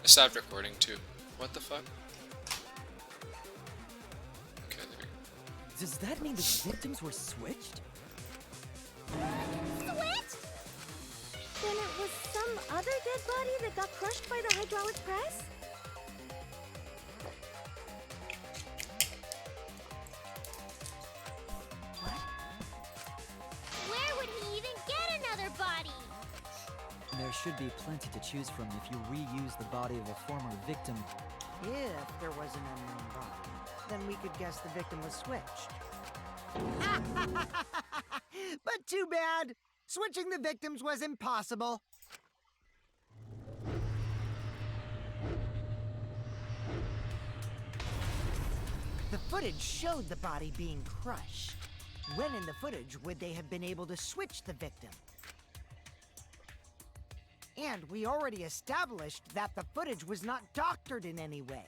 I stopped recording too. What the fuck? Okay, there we go. Does that mean the victims were switched? Switch? Then it was some other dead body that got crushed by the hydraulic press? What? Where would he even get another body? There should be plenty to choose from if you reuse the body of a former victim. If there was an unknown body, then we could guess the victim was switched. But too bad! Switching the victims was impossible. The footage showed the body being crushed. When in the footage would they have been able to switch the victim? And we already established that the footage was not doctored in any way.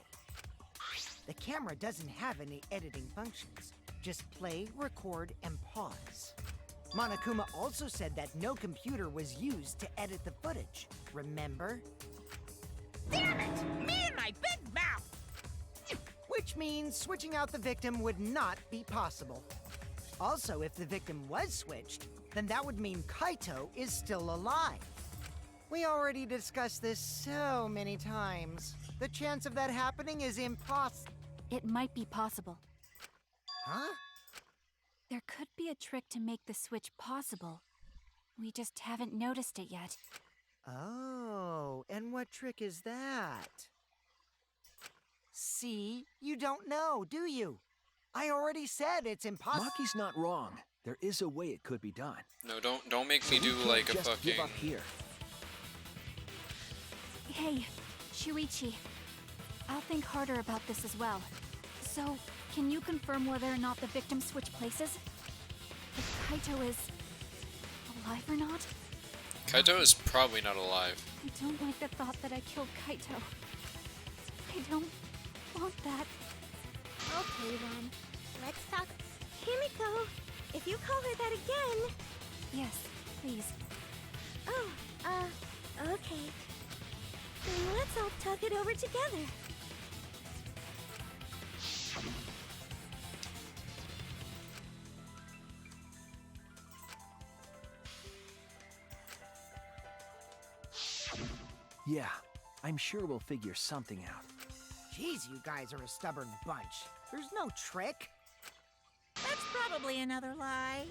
The camera doesn't have any editing functions. Just play, record, and pause. Monokuma also said that no computer was used to edit the footage. Remember? Damn it! Me and my big mouth! Which means switching out the victim would not be possible. Also, if the victim was switched, then that would mean Kaito is still alive. We already discussed this so many times. The chance of that happening is impossible. It might be possible. Huh? There could be a trick to make the switch possible. We just haven't noticed it yet. Oh, and what trick is that? See? You don't know, do you? I already said it's impossible. Maki's not wrong. There is a way it could be done. No, don't make me do We can't like a just fucking. give up here. Hey, Shuichi. I'll think harder about this as well. So, can you confirm whether or not the victims switch places? If Kaito is alive or not? Kaito is probably not alive. I don't like the thought that I killed Kaito. I don't want that. Okay then, let's talk. Himiko, if you call her that again... Yes, please. Oh, okay. Then let's all talk it over together. Yeah, I'm sure we'll figure something out. Jeez, you guys are a stubborn bunch. There's no trick. That's probably another lie.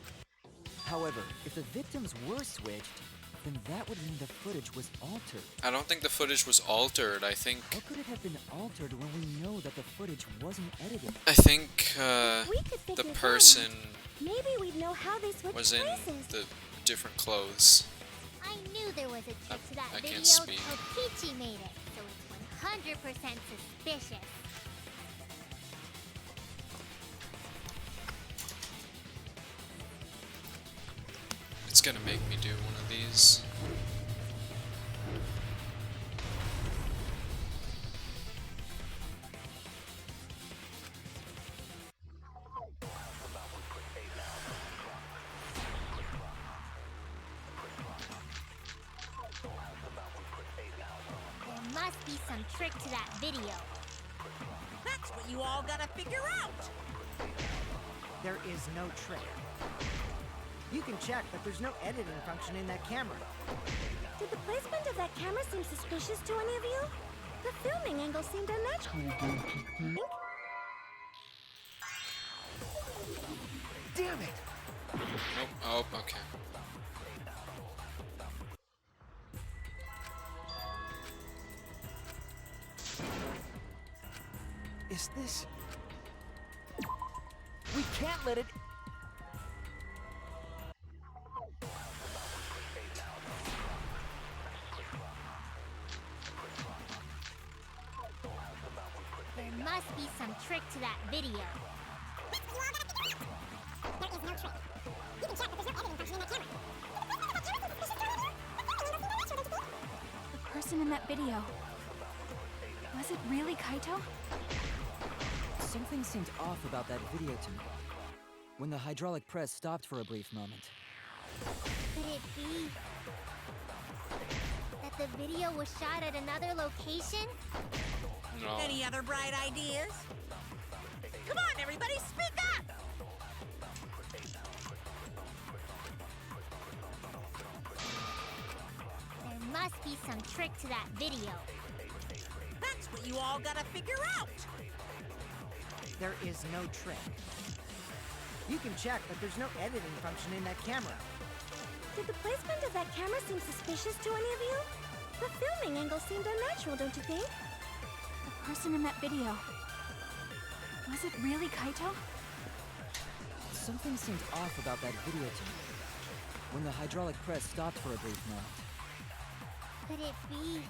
However, if the victims were switched, then that would mean the footage was altered. I don't think the footage was altered. I think How could it have been altered when we know that the footage wasn't edited? We could figure the that out. person Maybe we'd know how they switched was in places. the different clothes. I knew there was a trick to that I video, can't speak. so Peachy made it, so it's 100% suspicious. It's gonna make me do one of these. There must be some trick to that video. That's what you all gotta figure out. There is no trick. You can check, but there's no editing function in that camera. Did the placement of that camera seem suspicious to any of you? The filming angle seemed unnatural. Damn it! Nope. Oh, okay. Is this... We can't let it... There must be some trick to that video. The person in that video. Was it really Kaito? Something seemed off about that video to me. When the hydraulic press stopped for a brief moment. Could it be that the the video was shot at another location? No. Any other bright ideas? Come on, everybody, speak up! There must be some trick to that video. That's what you all gotta figure out! There is no trick. You can check, but there's no editing function in that camera. Did the placement of that camera seem suspicious to any of you? The filming angle seemed unnatural, don't you think? The person in that video. Was it really Kaito? Something seemed off about that video to me. When the hydraulic press stopped for a brief moment. Could it be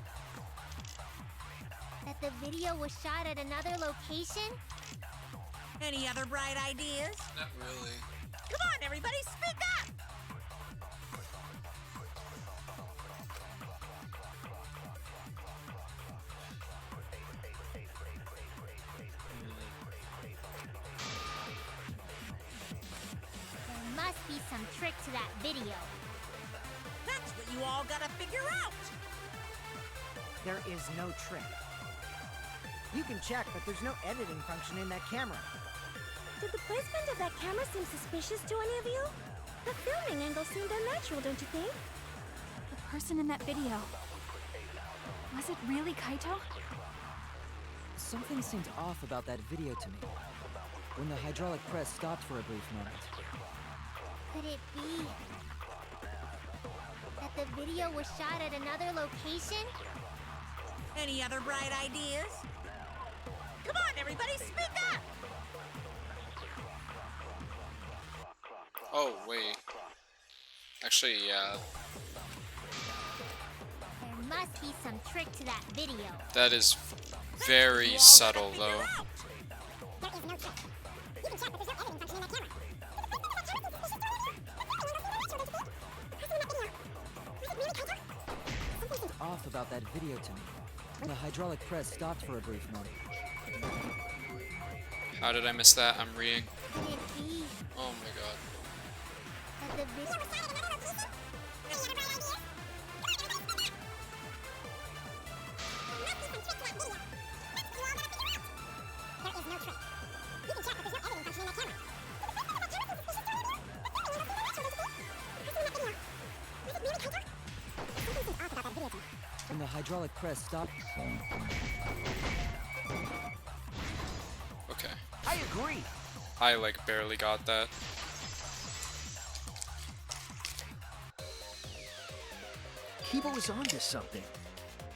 that the video was shot at another location? Any other bright ideas? Not really. Come on, everybody, speak up! There must be some trick to that video. That's what you all gotta figure out! There is no trick. You can check, but there's no editing function in that camera. Did the placement of that camera seem suspicious to any of you? The filming angle seemed unnatural, don't you think? The person in that video. Was it really Kaito? Something seemed off about that video to me. When the hydraulic press stopped for a brief moment. Could it be that the video was shot at another location? Any other bright ideas? Come on, everybody, speak up! Oh, wait. Actually, yeah. There must be some trick to that video. That is very You all subtle, gotta though. figure out. There is no trick. You can check, but there's no editing function in that camera. Off about that video to me. When the hydraulic press stopped for a brief moment. How did I miss that? I'm reading. Could it be Oh my god. that the video was shot at another location? Any other bright ideas? There must be some trick to that video. That's what you all gotta figure out. There is no trick. You can check, but there's no editing function in that camera. When the hydraulic press stopped. Okay. I agree. I, like, barely got that. Kiba was onto something.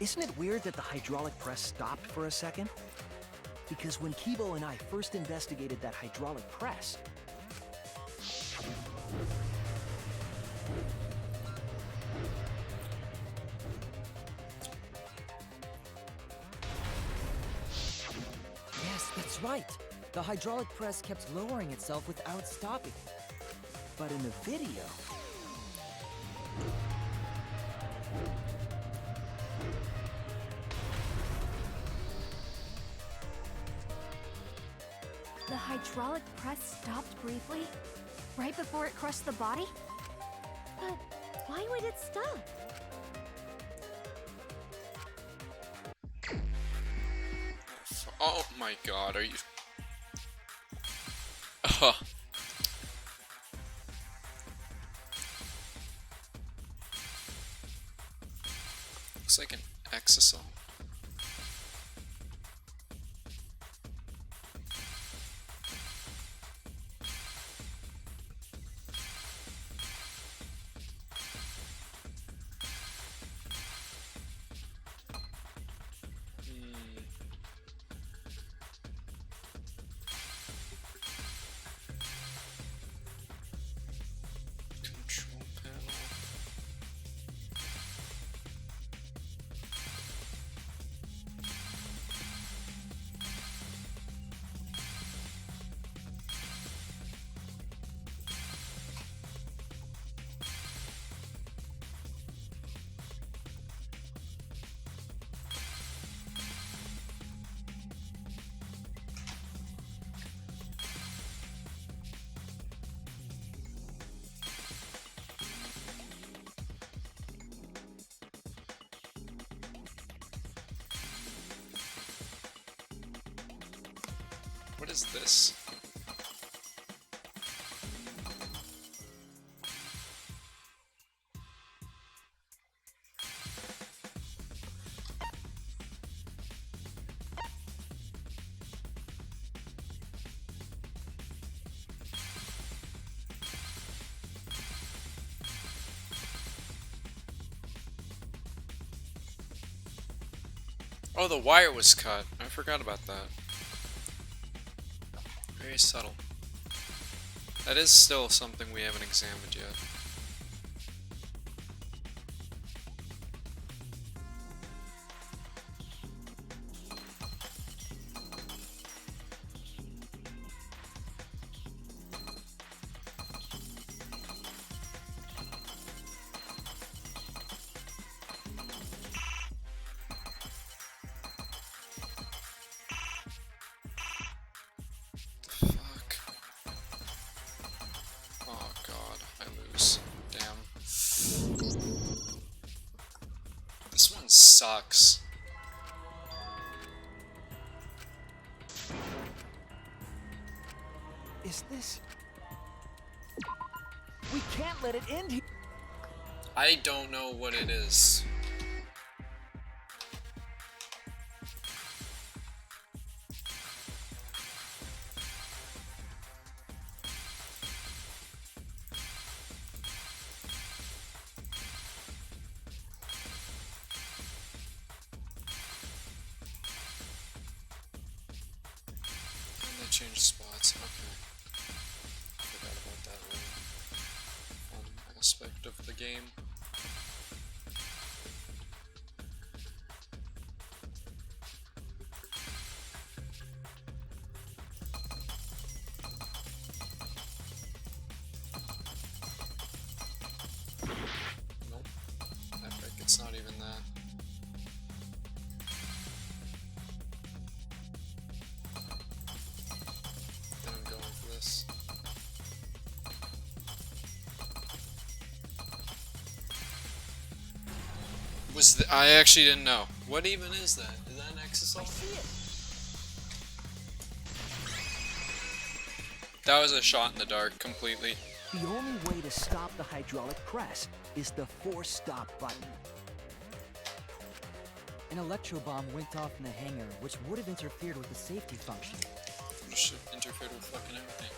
Isn't it weird that the hydraulic press stopped for a second? Because when Kibo and I first investigated that hydraulic press, Yes, that's right. The hydraulic press kept lowering itself without stopping. but in the video, The hydraulic press stopped briefly, right before it crushed the body? But why would it stop? Oh my god, are you... Ugh. Looks like an exosome. Control panel. What is this? Oh, the wire was cut. I forgot about that. Very subtle. That is still something we haven't examined yet. Fuck. Oh god, I lose. Damn. This one sucks. Is this... We can't let it end here. I don't know what it is. And they changed spots. Okay. Forgot about that little fun aspect of the game. Nope. Epic, it's not even that. Then I'm going for this. I actually didn't know. What even is that? Is that an exercise? That was a shot in the dark, completely. The only way to stop the hydraulic press is the force stop button. An electro bomb went off in the hangar, which would have interfered with the safety function. You should interfere with fucking everything.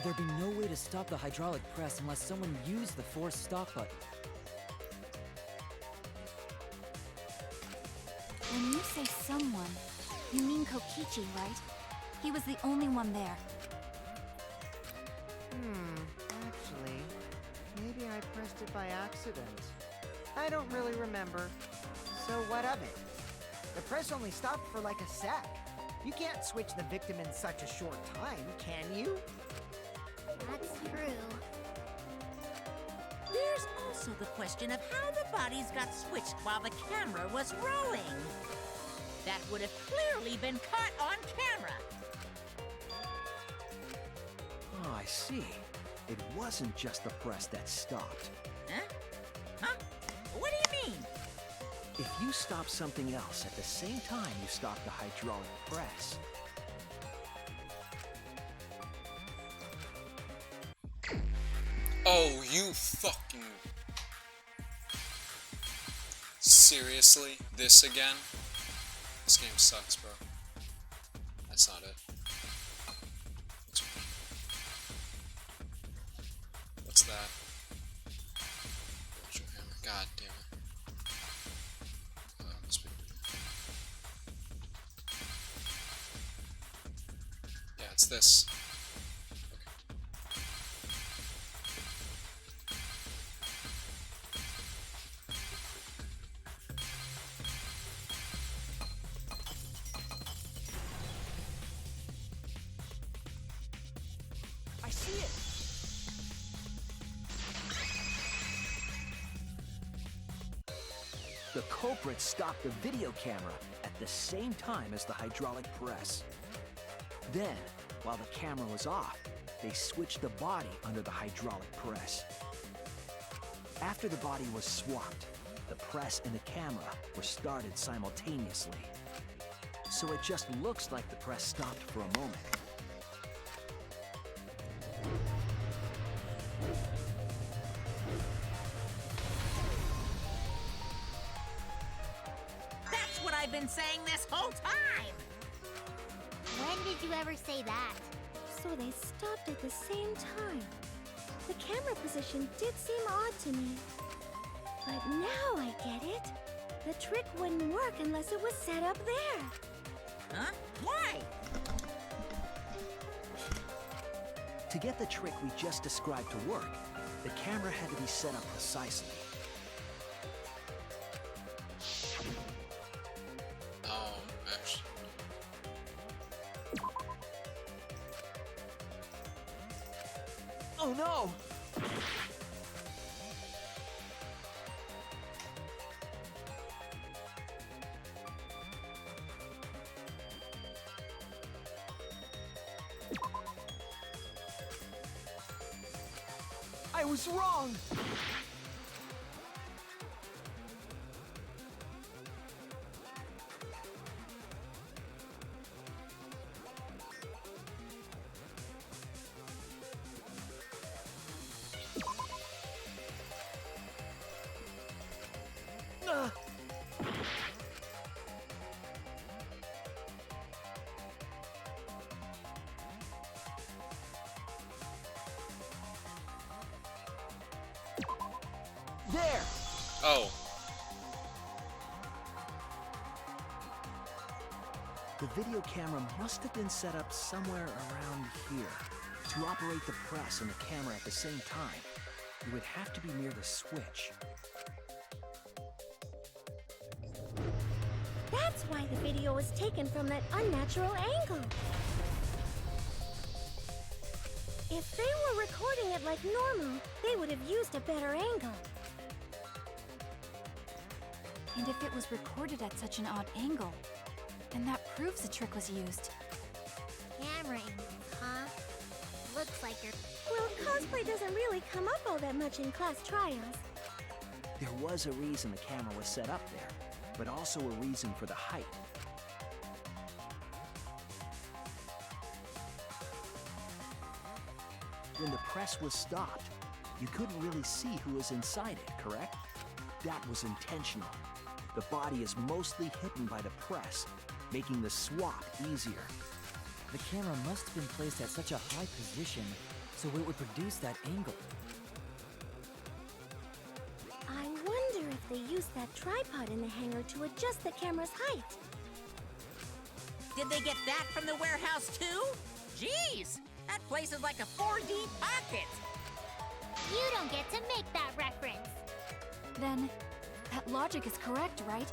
There'd be no way to stop the hydraulic press unless someone used the force stop button. When you say someone, you mean Kokichi, right? He was the only one there. Actually, maybe I pressed it by accident. I don't really remember. So what of it? The press only stopped for like a sec. You can't switch the victim in such a short time, can you? That's true. There's also the question of how the bodies got switched while the camera was rolling. That would have clearly been caught on camera. Oh, I see. It wasn't just the press that stopped. Huh? Huh? What do you mean? If you stop something else at the same time you stop the hydraulic press, Oh, you fucking... Seriously? This again? This game sucks, bro. That's not it. What's that? Virtual hammer. God damn it. Must be... Yeah, it's this. I see it. The culprit stopped the video camera at the same time as the hydraulic press. Then, while the camera was off, they switched the body under the hydraulic press. After the body was swapped, the press and the camera were started simultaneously. So it just looks like the press stopped for a moment. That's what I've been saying this whole time! When did you ever say that? So they stopped at the same time. The camera position did seem odd to me. But now I get it. The trick wouldn't work unless it was set up there. Huh? Why? To get the trick we just described to work, the camera had to be set up precisely. Oh, actually. Oh no! I was wrong! There! Oh. The video camera must have been set up somewhere around here. To operate the press and the camera at the same time, it would have to be near the switch. That's why the video was taken from that unnatural angle. If they were recording it like normal, they would have used a better angle. And if it was recorded at such an odd angle, then that proves the trick was used. Camera angles, huh? Looks like you're... Well, cosplay doesn't really come up all that much in class trials. There was a reason the camera was set up there, but also a reason for the height. When the press was stopped, you couldn't really see who was inside it, correct? That was intentional. The body is mostly hidden by the press, making the swap easier. The camera must have been placed at such a high position so it would produce that angle. I wonder if they used that tripod in the hangar to adjust the camera's height. Did they get that from the warehouse too? Jeez, that place is like a 4D pocket. You don't get to make that reference. Then, that logic is correct, right?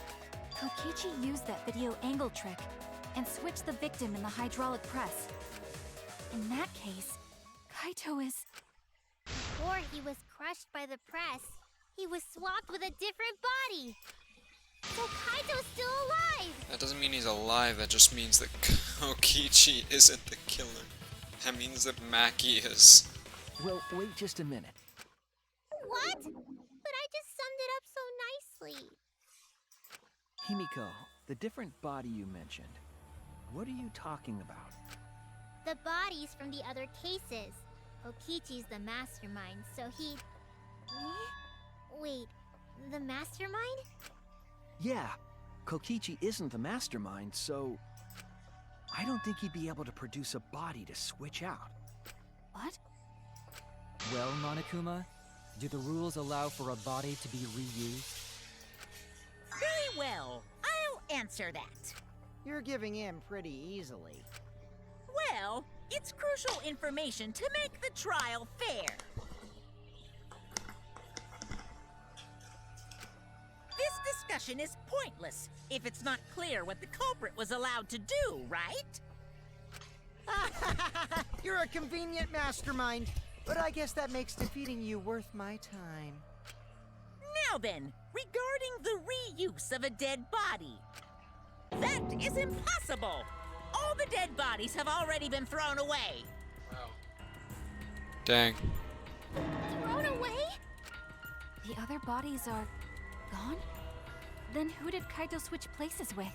Kokichi used that video angle trick and switched the victim in the hydraulic press. In that case, Kaito is... Before he was crushed by the press, he was swapped with a different body. So Kaito's still alive! That doesn't mean he's alive, that just means that Kokichi isn't the killer. That means that Maki is. Well, wait just a minute. What? But I just summed it up so nicely. Himiko, the different body you mentioned, what are you talking about? The bodies from the other cases. Kokichi's the mastermind, so he... Eh? Wait, the mastermind? Yeah, Kokichi isn't the mastermind, so... I don't think he'd be able to produce a body to switch out. What? Well, Monokuma, do the rules allow for a body to be reused? Very well, I'll answer that. You're giving in pretty easily. Well, it's crucial information to make the trial fair. This discussion is pointless if it's not clear what the culprit was allowed to do, right? You're a convenient mastermind, but I guess that makes defeating you worth my time. Now then, regarding the reuse of a dead body. That is impossible! All the dead bodies have already been thrown away. Wow. Dang. Thrown away? The other bodies are gone? Then who did Kaito switch places with?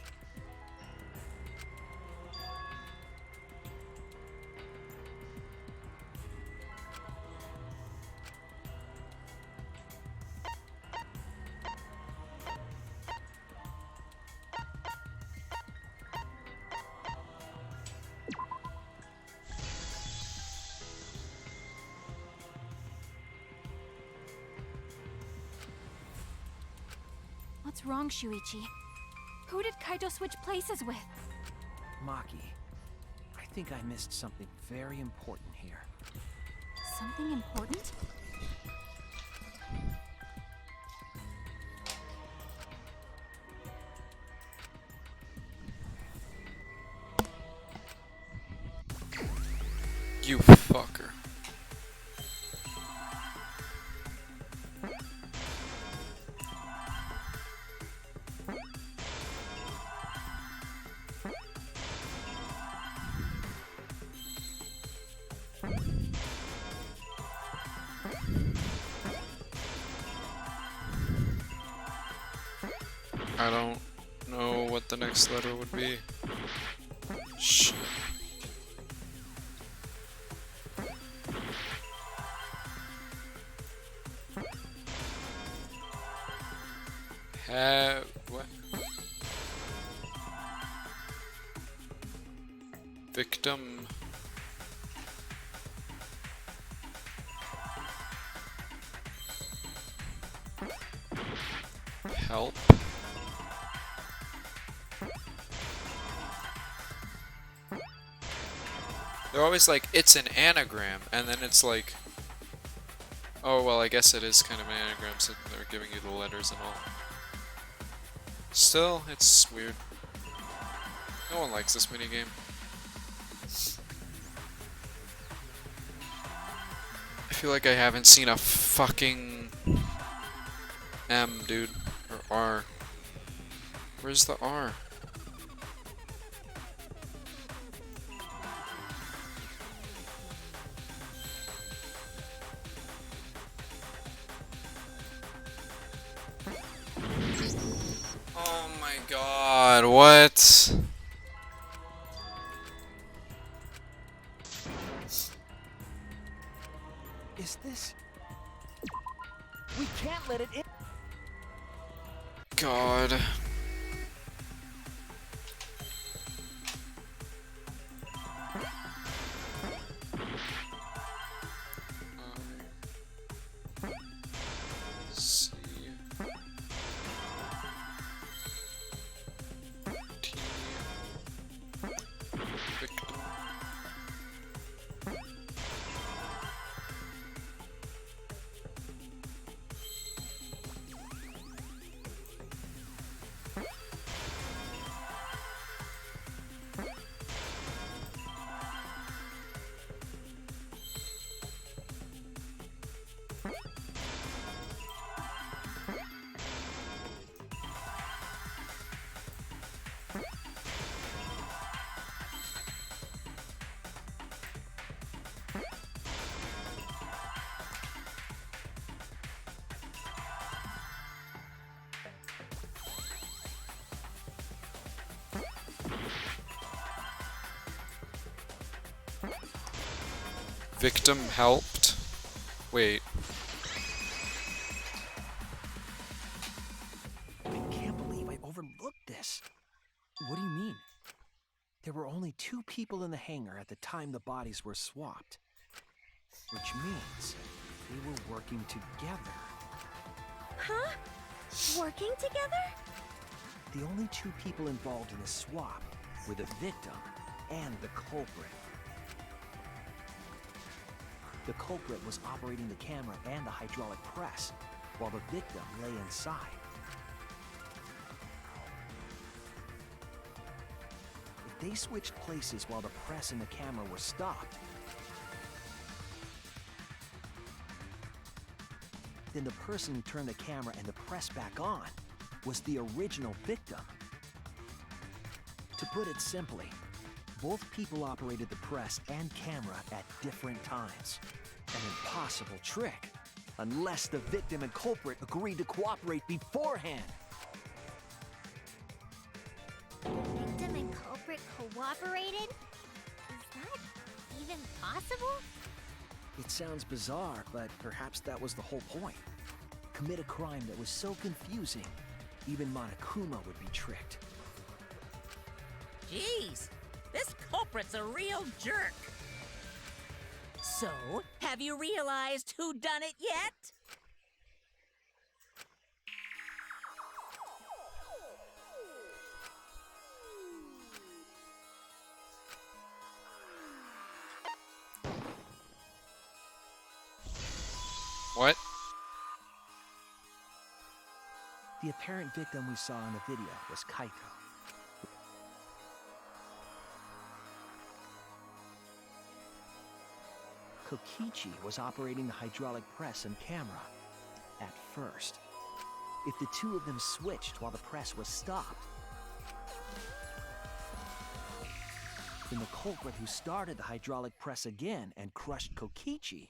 What's wrong, Shuichi? Who did Kaito switch places with? Maki, I think I missed something very important here. Something important? You fucker. I don't know what the next letter would be. Shit. What? Victim. Help. They're always like, it's an anagram, and then it's like, oh, well, I guess it is kind of an anagram, so they're giving you the letters and all. Still, it's weird. No one likes this minigame. I feel like I haven't seen a fucking M, dude. Or R. Where's the R? Oh my god, what? Is this... We can't let it in. God. C T victim. Victim helped. Wait. I can't believe I overlooked this. What do you mean? There were only 2 people in the hangar at the time the bodies were swapped. Which means they were working together. Huh? Working together? The only 2 people involved in the swap were the victim and the culprit. The culprit was operating the camera and the hydraulic press, while the victim lay inside. If they switched places while the press and the camera were stopped, then the person who turned the camera and the press back on was the original victim. To put it simply, both people operated the press and camera at different times. An impossible trick. unless the victim and culprit agreed to cooperate beforehand. Victim and culprit cooperated? Is that even possible? It sounds bizarre, but perhaps that was the whole point. Commit a crime that was so confusing, even Monokuma would be tricked. Jeez, this culprit's a real jerk. So, have you realized who done it yet? What? The apparent victim we saw in the video was Kaito. Kokichi was operating the hydraulic press and camera at first. If the two of them switched while the press was stopped, then the culprit who started the hydraulic press again and crushed Kokichi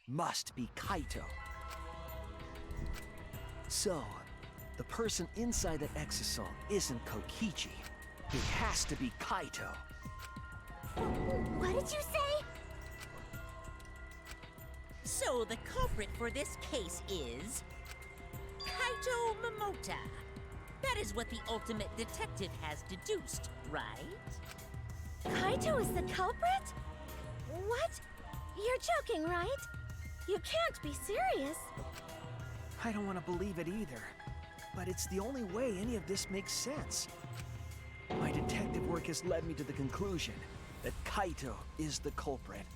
must be Kaito. So, the person inside that exosome isn't Kokichi. It has to be Kaito. What did you say? So the culprit for this case is Kaito Momota. That is what the ultimate detective has deduced, right? Kaito is the culprit? What? You're joking, right? You can't be serious. I don't want to believe it either, but it's the only way any of this makes sense. My detective work has led me to the conclusion that Kaito is the culprit.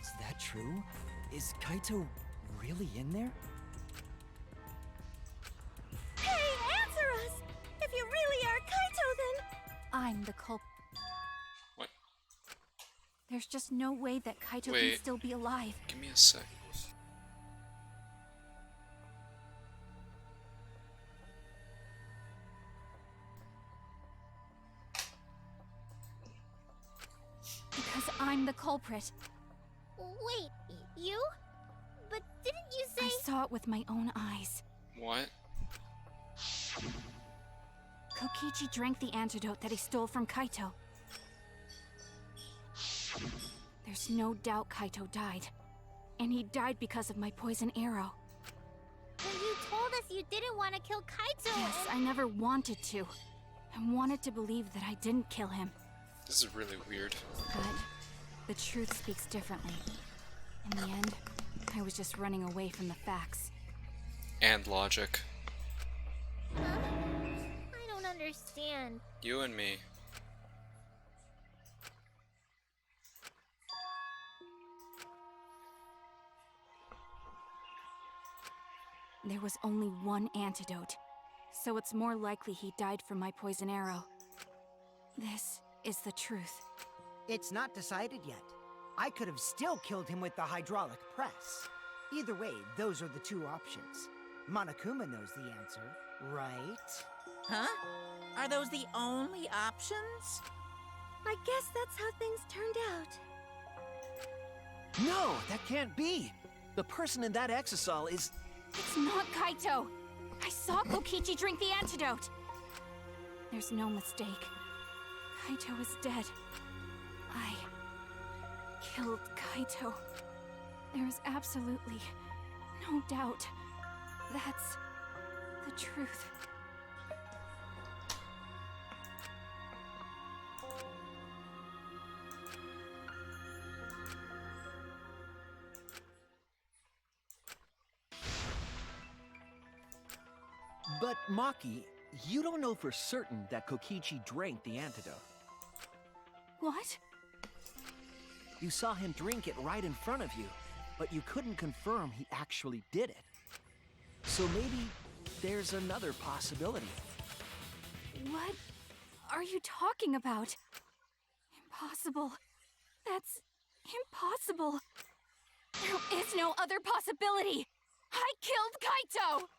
Is that true? Is Kaito really in there? Hey, answer us! If you really are Kaito, then... I'm the culprit. What? There's just no way that Kaito can Wait. still be alive. Give me a sec. Because I'm the culprit. Wait, you? But didn't you say... I saw it with my own eyes. What? Kokichi drank the antidote that he stole from Kaito. There's no doubt Kaito died. And he died because of my poison arrow. But you told us you didn't want to kill Kaito. Yes, I never wanted to. I wanted to believe that I didn't kill him. This is really weird. But the truth speaks differently. In the end, I was just running away from the facts. And logic. Huh? I don't understand. You and me. There was only one antidote, so it's more likely he died from my poison arrow. This is the truth. It's not decided yet. I could have still killed him with the hydraulic press. Either way, those are the two options. Monokuma knows the answer, right? Huh? Are those the only options? I guess that's how things turned out. No, that can't be. The person in that exosol is... It's not Kaito! I saw Kokichi drink the antidote! There's no mistake. Kaito is dead. I killed Kaito. There is absolutely no doubt. That's the truth. But Maki, you don't know for certain that Kokichi drank the antidote. What? You saw him drink it right in front of you, but you couldn't confirm he actually did it. So maybe there's another possibility. What are you talking about? Impossible. That's impossible. There is no other possibility. I killed Kaito!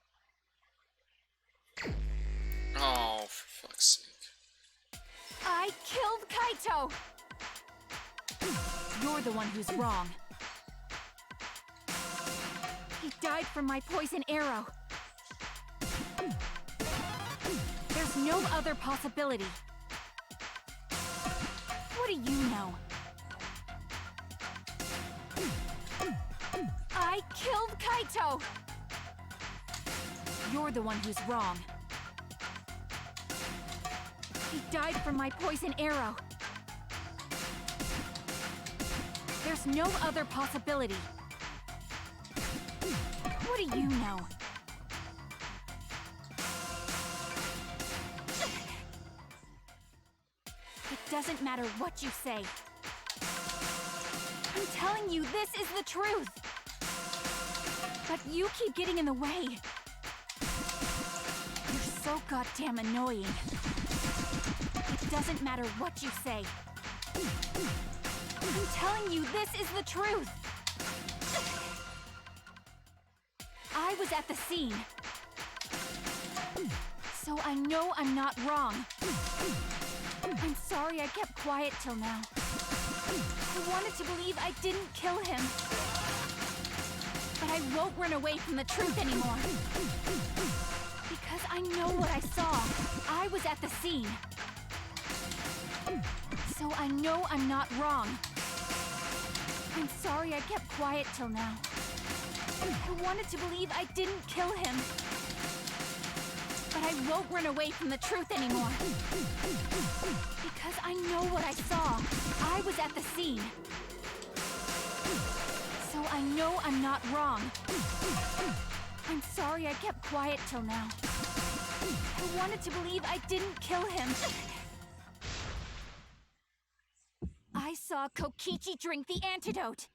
Oh, for fuck's sake. I killed Kaito! You're the one who's wrong. He died from my poison arrow. There's no other possibility. What do you know? I killed Kaito! You're the one who's wrong. He died from my poison arrow. There's no other possibility. What do you know? It doesn't matter what you say. I'm telling you, this is the truth. But you keep getting in the way. You're so goddamn annoying. It doesn't matter what you say. I'm telling you, this is the truth. I was at the scene. So I know I'm not wrong. I'm sorry I kept quiet till now. I wanted to believe I didn't kill him. But I won't run away from the truth anymore. Because I know what I saw. I was at the scene. So I know I'm not wrong. I'm sorry I kept quiet till now. I wanted to believe I didn't kill him. But I won't run away from the truth anymore. Because I know what I saw. I was at the scene. So I know I'm not wrong. I'm sorry I kept quiet till now. I wanted to believe I didn't kill him. I saw Kokichi drink the antidote.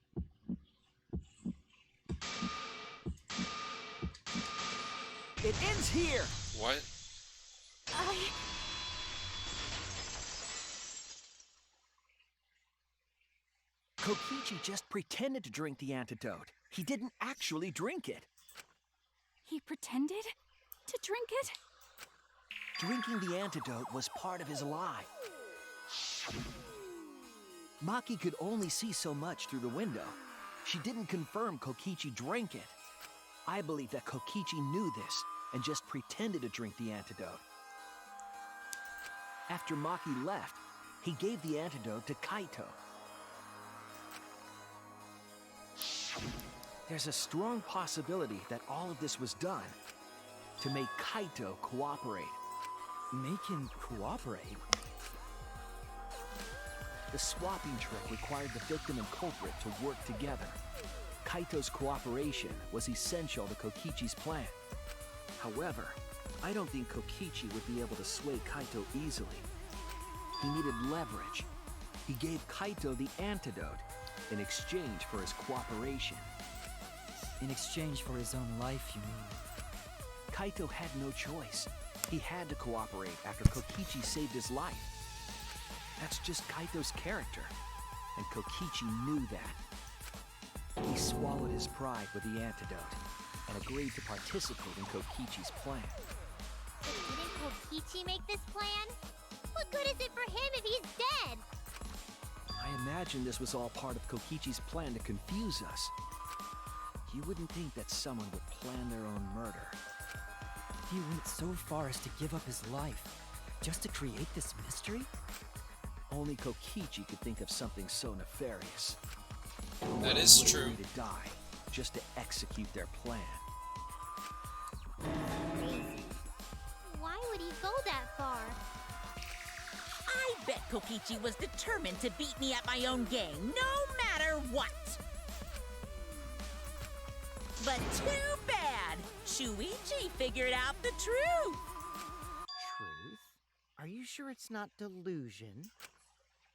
It ends here! What? Kokichi just pretended to drink the antidote. He didn't actually drink it. He pretended to drink it? Drinking the antidote was part of his lie. Maki could only see so much through the window. She didn't confirm Kokichi drank it. I believe that Kokichi knew this and just pretended to drink the antidote. After Maki left, he gave the antidote to Kaito. There's a strong possibility that all of this was done to make Kaito cooperate. Make him cooperate? The swapping trick required the victim and culprit to work together. Kaito's cooperation was essential to Kokichi's plan. However, I don't think Kokichi would be able to sway Kaito easily. He needed leverage. He gave Kaito the antidote in exchange for his cooperation. In exchange for his own life, you mean? Kaito had no choice. He had to cooperate after Kokichi saved his life. That's just Kaito's character, and Kokichi knew that. He swallowed his pride with the antidote and agreed to participate in Kokichi's plan. But didn't Kokichi make this plan? What good is it for him if he's dead? I imagine this was all part of Kokichi's plan to confuse us. You wouldn't think that someone would plan their own murder. He went so far as to give up his life, just to create this mystery? Only Kokichi could think of something so nefarious. That is They were true. ready to die, just to execute their plan. Crazy. Why would he go that far? I bet Kokichi was determined to beat me at my own game, no matter what. But too bad! Shuichi figured out the truth! Truth? Are you sure it's not delusion?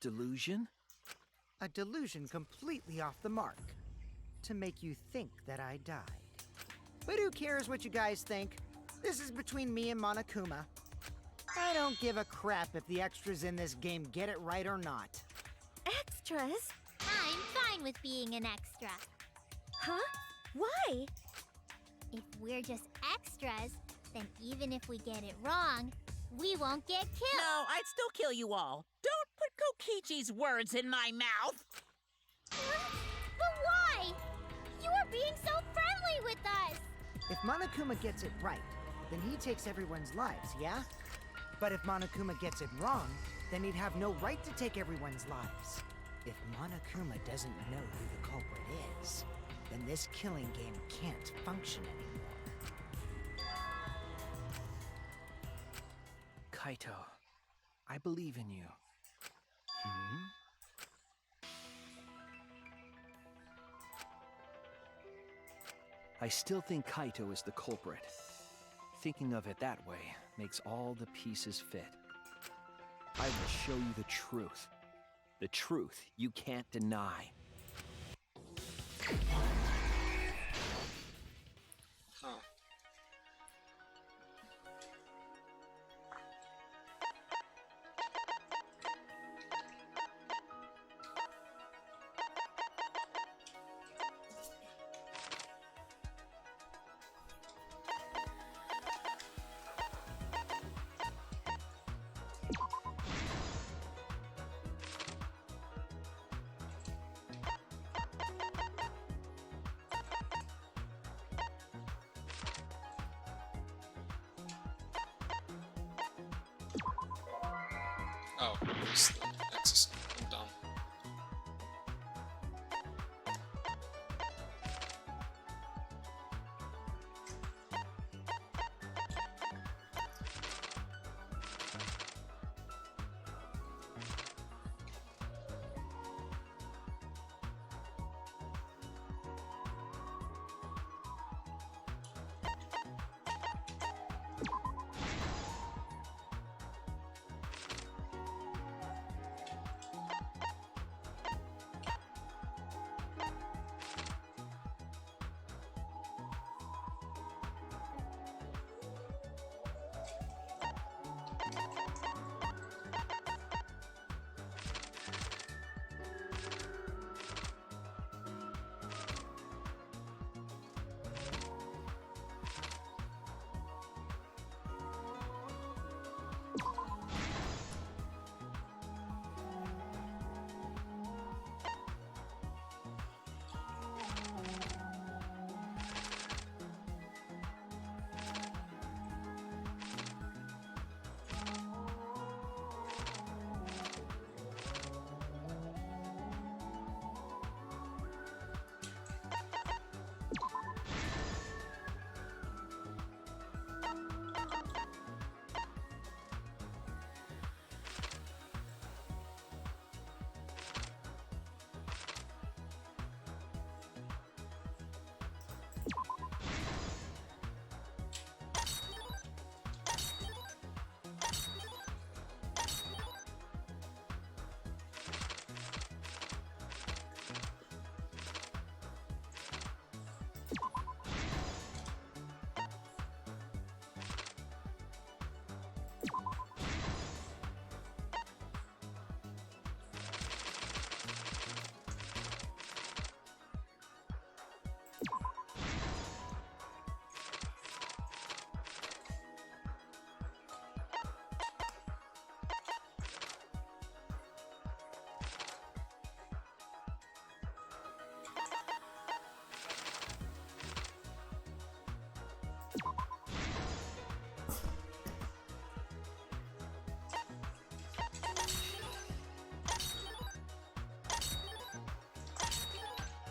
Delusion? A delusion completely off the mark. To make you think that I died. But who cares what you guys think? This is between me and Monokuma. I don't give a crap if the extras in this game get it right or not. Extras? I'm fine with being an extra. Huh? Why? If we're just extras, then even if we get it wrong, we won't get killed. No, I'd still kill you all. Don't put Kokichi's words in my mouth! But why? You are being so friendly with us! If Monokuma gets it right, then he takes everyone's lives, yeah? But if Monokuma gets it wrong, then he'd have no right to take everyone's lives. If Monokuma doesn't know who the culprit is, then this killing game can't function anymore. Kaito, I believe in you. Hmm? I still think Kaito is the culprit. Thinking of it that way makes all the pieces fit. I will show you the truth. The truth you can't deny. Huh. Oh, it's the exercise. I'm dumb.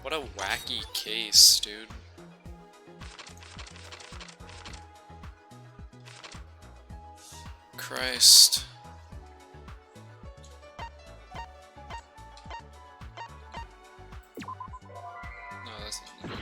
What a wacky case, dude. Christ. No, that's not good.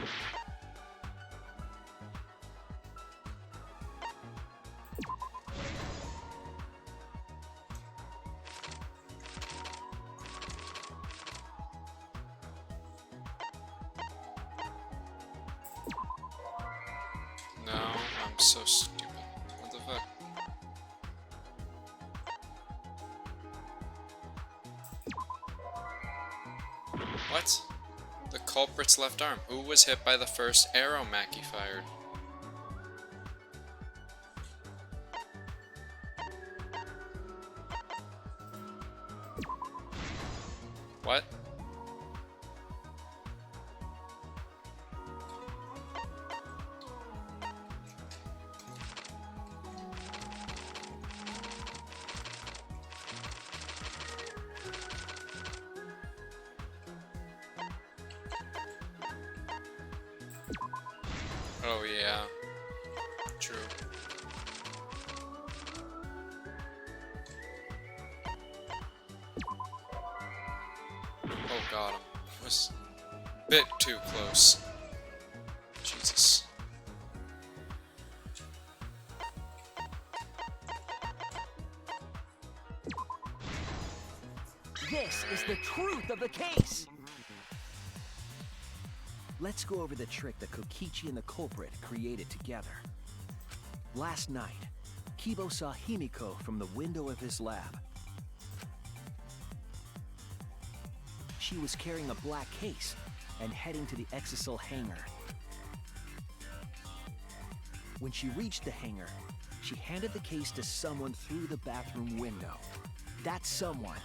No, I'm so stupid. What the fuck? What? The culprit's left arm. Who was hit by the first arrow Mackie fired? What? Oh, yeah. True. Oh god, I was a bit too close. Jesus. This is the truth of the case! Let's go over the trick that Kokichi and the culprit created together. Last night, Kibo saw Himiko from the window of his lab. She was carrying a black case and heading to the Exisal hangar. When she reached the hangar, she handed the case to someone through the bathroom window. That someone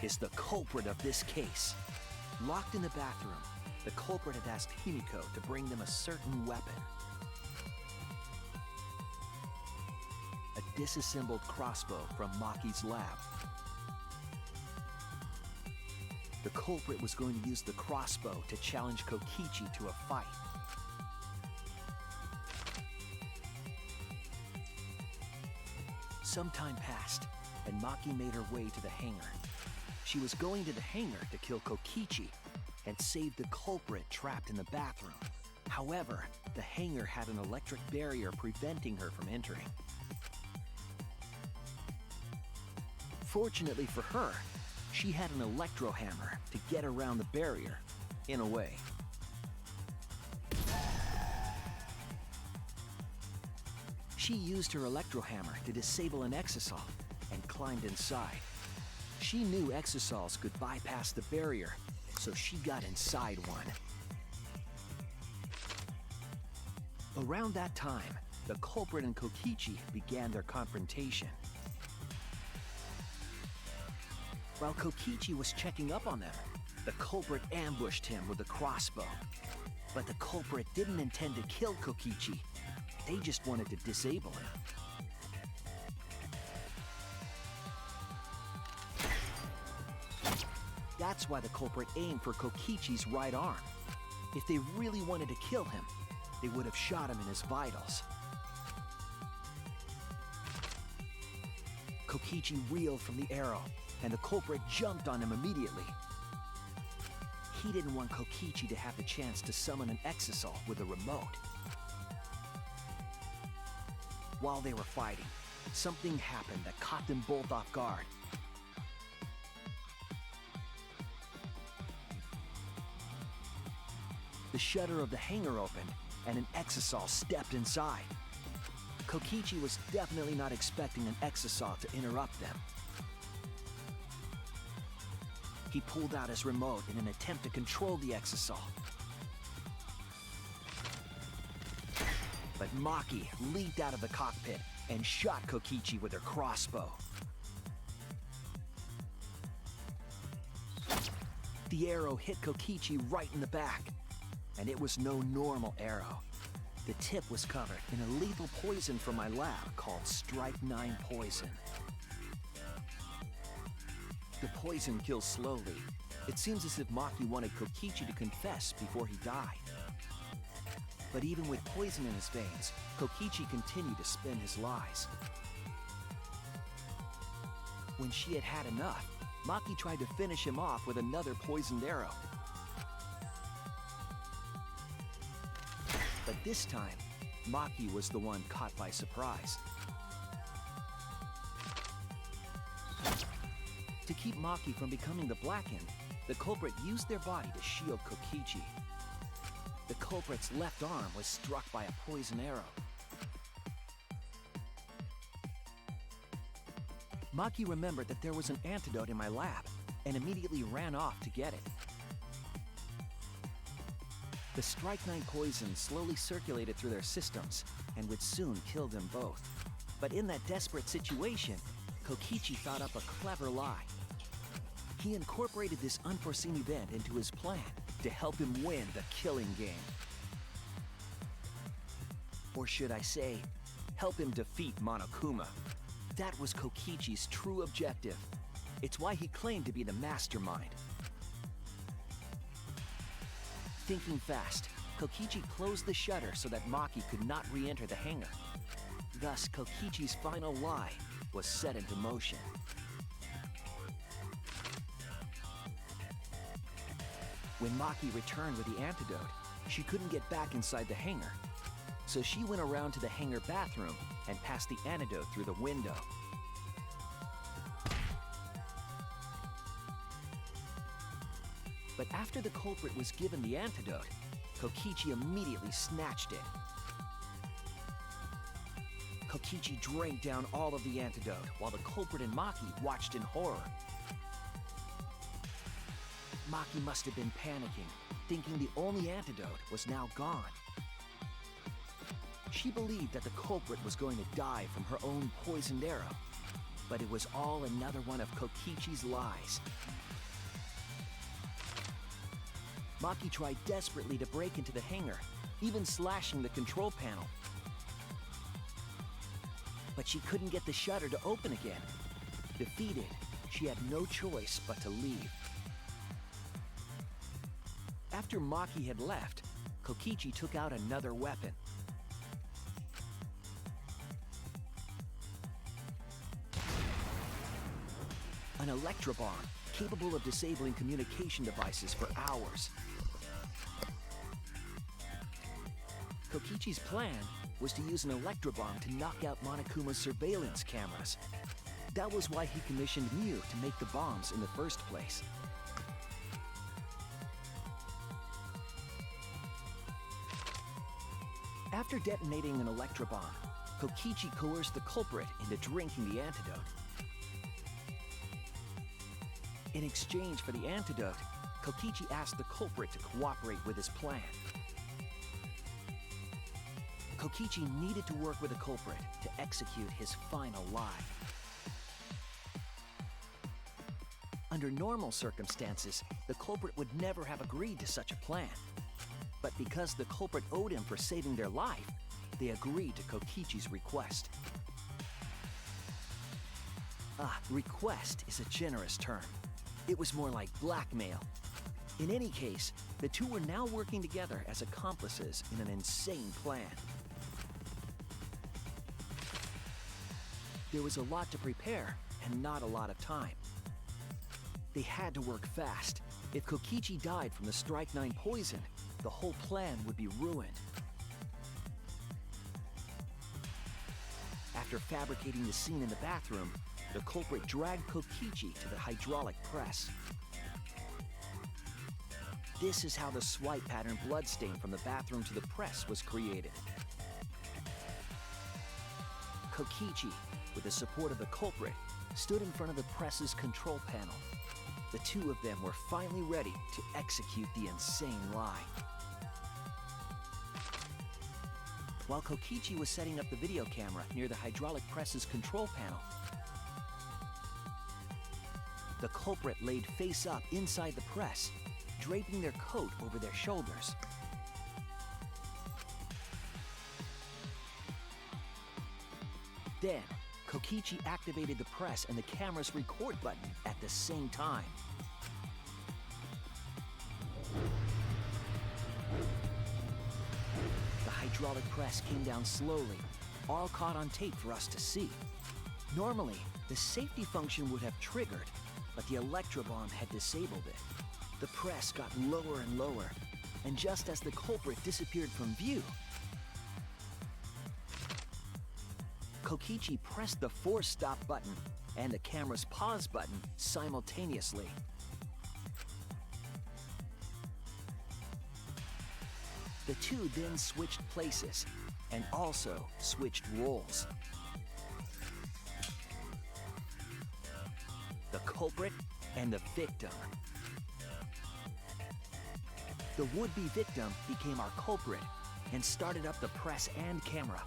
is the culprit of this case. Locked in the bathroom, the culprit had asked Himiko to bring them a certain weapon. A disassembled crossbow from Maki's lab. The culprit was going to use the crossbow to challenge Kokichi to a fight. Some time passed, and Maki made her way to the hangar. She was going to the hangar to kill Kokichi and save the culprit trapped in the bathroom. However, the hangar had an electric barrier preventing her from entering. Fortunately for her, she had an electro hammer to get around the barrier, in a way. She used her electro hammer to disable an Exisal and climbed inside. She knew Exisals could bypass the barrier, so she got inside one. Around that time, the culprit and Kokichi began their confrontation. While Kokichi was checking up on them, the culprit ambushed him with a crossbow. But the culprit didn't intend to kill Kokichi. They just wanted to disable him. That's why the culprit aimed for Kokichi's right arm. If they really wanted to kill him, they would have shot him in his vitals. Kokichi reeled from the arrow, and the culprit jumped on him immediately. He didn't want Kokichi to have the chance to summon an Exisal with a remote. While they were fighting, something happened that caught them both off guard. The shutter of the hangar opened, and an Exisal stepped inside. Kokichi was definitely not expecting an Exisal to interrupt them. He pulled out his remote in an attempt to control the Exisal. But Maki leaped out of the cockpit and shot Kokichi with her crossbow. The arrow hit Kokichi right in the back, and it was no normal arrow. The tip was covered in a lethal poison from my lab called Strike 9 poison. The poison kills slowly. It seems as if Maki wanted Kokichi to confess before he died. But even with poison in his veins, Kokichi continued to spin his lies. When she had had enough, Maki tried to finish him off with another poisoned arrow. But this time, Maki was the one caught by surprise. To keep Maki from becoming the Blackened, the culprit used their body to shield Kokichi. The culprit's left arm was struck by a poison arrow. Maki remembered that there was an antidote in my lab and immediately ran off to get it. The Strike 9 poison slowly circulated through their systems and would soon kill them both. But in that desperate situation, Kokichi thought up a clever lie. He incorporated this unforeseen event into his plan to help him win the killing game. Or should I say, help him defeat Monokuma. That was Kokichi's true objective. It's why he claimed to be the mastermind. Thinking fast, Kokichi closed the shutter so that Maki could not re-enter the hangar. Thus, Kokichi's final lie was set into motion. When Maki returned with the antidote, she couldn't get back inside the hangar. So she went around to the hangar bathroom and passed the antidote through the window. But after the culprit was given the antidote, Kokichi immediately snatched it. Kokichi drank down all of the antidote while the culprit and Maki watched in horror. Maki must have been panicking, thinking the only antidote was now gone. She believed that the culprit was going to die from her own poisoned arrow, but it was all another one of Kokichi's lies. Maki tried desperately to break into the hangar, even slashing the control panel. But she couldn't get the shutter to open again. Defeated, she had no choice but to leave. After Maki had left, Kokichi took out another weapon. An electrobomb, capable of disabling communication devices for hours. Kokichi's plan was to use an electrobomb to knock out Monokuma's surveillance cameras. That was why he commissioned Mew to make the bombs in the first place. After detonating an electrobomb, Kokichi coerced the culprit into drinking the antidote. In exchange for the antidote, Kokichi asked the culprit to cooperate with his plan. Kokichi needed to work with the culprit to execute his final lie. Under normal circumstances, the culprit would never have agreed to such a plan. But because the culprit owed him for saving their life, they agreed to Kokichi's request. Request is a generous term. It was more like blackmail. In any case, the two were now working together as accomplices in an insane plan. There was a lot to prepare and not a lot of time. They had to work fast. If Kokichi died from the Strike 9 poison, the whole plan would be ruined. After fabricating the scene in the bathroom, the culprit dragged Kokichi to the hydraulic press. This is how the swipe pattern bloodstain from the bathroom to the press was created. Kokichi, with the support of the culprit, stood in front of the press's control panel. The two of them were finally ready to execute the insane lie. While Kokichi was setting up the video camera near the hydraulic press's control panel, the culprit laid face up inside the press, draping their coat over their shoulders. Then, Kokichi activated the press and the camera's record button at the same time. The hydraulic press came down slowly, all caught on tape for us to see. Normally, the safety function would have triggered, but the electrobomb had disabled it. The press got lower and lower, and just as the culprit disappeared from view, Kokichi pressed the force stop button and the camera's pause button simultaneously. The two then switched places and also switched roles. The culprit and the victim. The would-be victim became our culprit and started up the press and camera.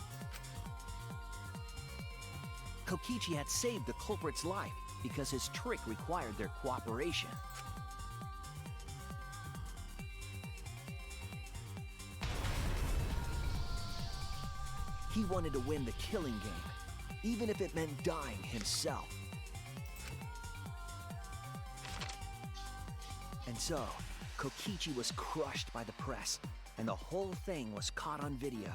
Kokichi had saved the culprit's life because his trick required their cooperation. He wanted to win the killing game, even if it meant dying himself. And so, Kokichi was crushed by the press, and the whole thing was caught on video.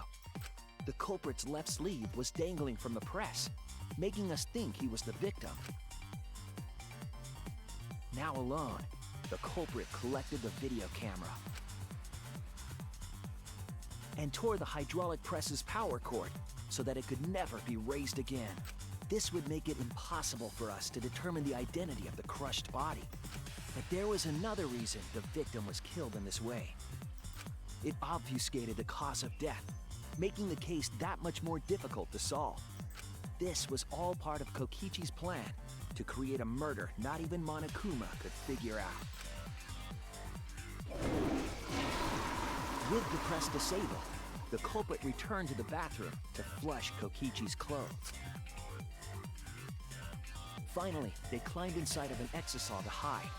The culprit's left sleeve was dangling from the press, making us think he was the victim. Now alone, the culprit collected the video camera and tore the hydraulic press's power cord so that it could never be raised again. This would make it impossible for us to determine the identity of the crushed body. But there was another reason the victim was killed in this way. It obfuscated the cause of death, making the case that much more difficult to solve. This was all part of Kokichi's plan to create a murder not even Monokuma could figure out. With the press disabled, the culprit returned to the bathroom to flush Kokichi's clothes. Finally, they climbed inside of an exisal to hide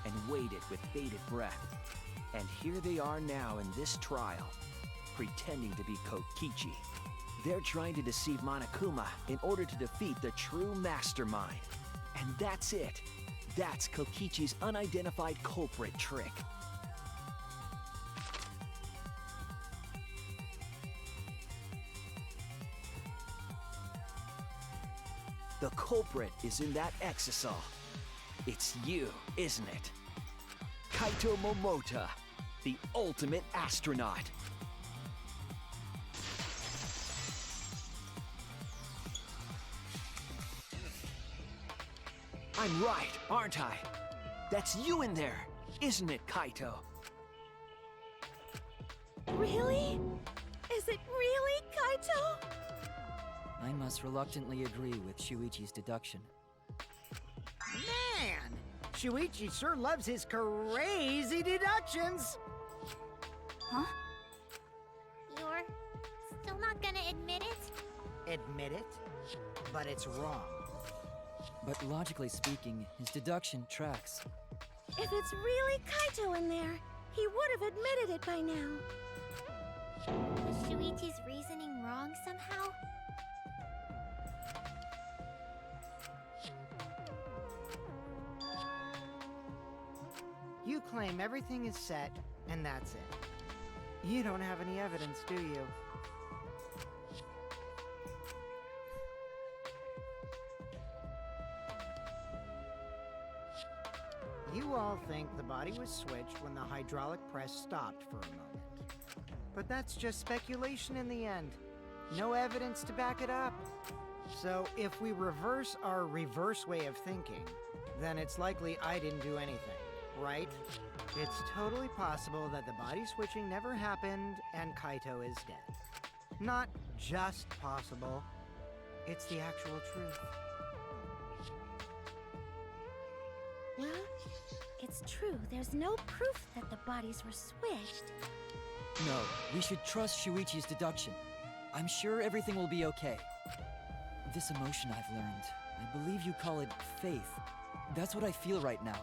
and waited with bated breath. And here they are now in this trial, pretending to be Kokichi. They're trying to deceive Monokuma in order to defeat the true mastermind. And that's it. That's Kokichi's unidentified culprit trick. The culprit is in that exisal. It's you, isn't it? Kaito Momota, the ultimate astronaut. I'm right, aren't I? That's you in there, isn't it, Kaito? Really? Is it really Kaito? I must reluctantly agree with Shuichi's deduction. Man, Shuichi sure loves his crazy deductions. Huh? You're still not gonna admit it? Admit it, but it's wrong. But logically speaking, his deduction tracks. If it's really Kaito in there, he would have admitted it by now. Was Shuichi's reasoning wrong somehow? You claim everything is set, and that's it. You don't have any evidence, do you? You all think the body was switched when the hydraulic press stopped for a moment. But that's just speculation in the end. No evidence to back it up. So if we reverse our reverse way of thinking, then it's likely I didn't do anything, right? It's totally possible that the body switching never happened and Kaito is dead. Not just possible, it's the actual truth. Well, it's true. There's no proof that the bodies were switched. No, we should trust Shuichi's deduction. I'm sure everything will be okay. This emotion I've learned, I believe you call it faith. That's what I feel right now.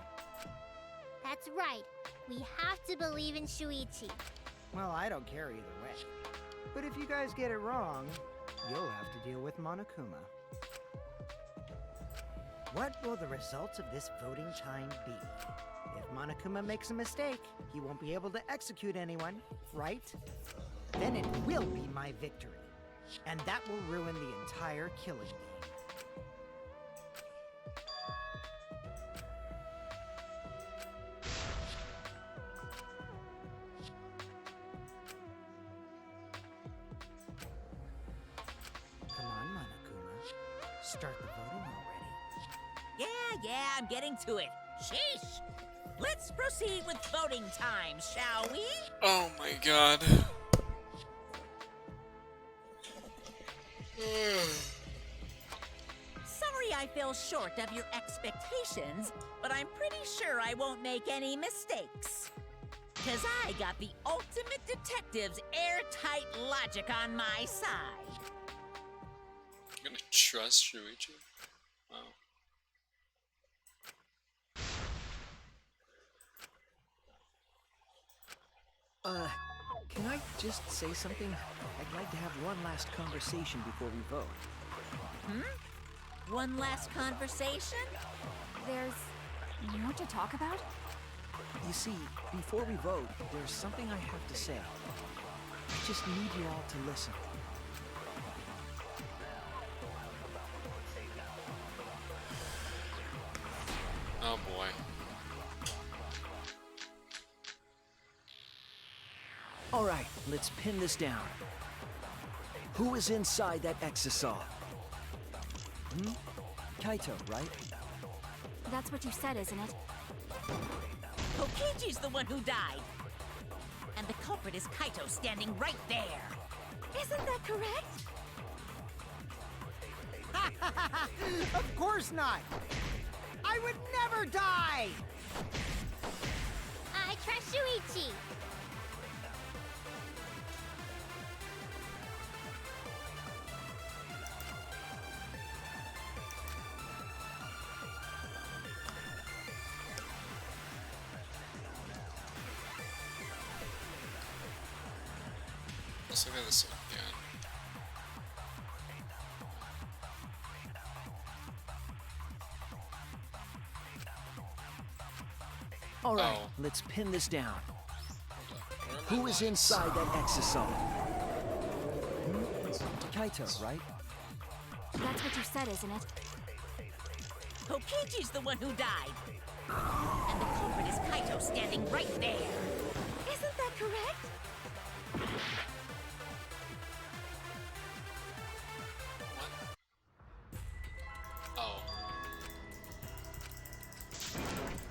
That's right. We have to believe in Shuichi. Well, I don't care either way. But if you guys get it wrong, you'll have to deal with Monokuma. What will the results of this voting time be? If Monokuma makes a mistake, he won't be able to execute anyone, right? Then it will be my victory. And that will ruin the entire killing game. Come on, Monokuma. Start the voting already. Yeah, I'm getting to it. Sheesh! Let's proceed with voting time, shall we? Oh my god. Sorry I fell short of your expectations, but I'm pretty sure I won't make any mistakes. 'Cause I got the ultimate detective's airtight logic on my side. I'm gonna trust Shuichi? Wow. Can I just say something? I'd like to have one last conversation before we vote. One last conversation? There's more to talk about? You see, before we vote, there's something I have to say. I just need you all to listen. Oh boy. All right, let's pin this down. Who is inside that exisal? Kaito, right? That's what you said, isn't it? Kokichi's the one who died. And the culprit is Kaito standing right there. Isn't that correct? Of course not! I would never die! I trust Shuichi. Let's look at this again. All right, Oh. let's pin this down. Hold up. Where are my Who is lines? inside that exisal? Kaito, right? That's what you said, isn't it? Kokichi's the one who died. And the culprit is Kaito standing right there. Isn't that correct? What? Oh.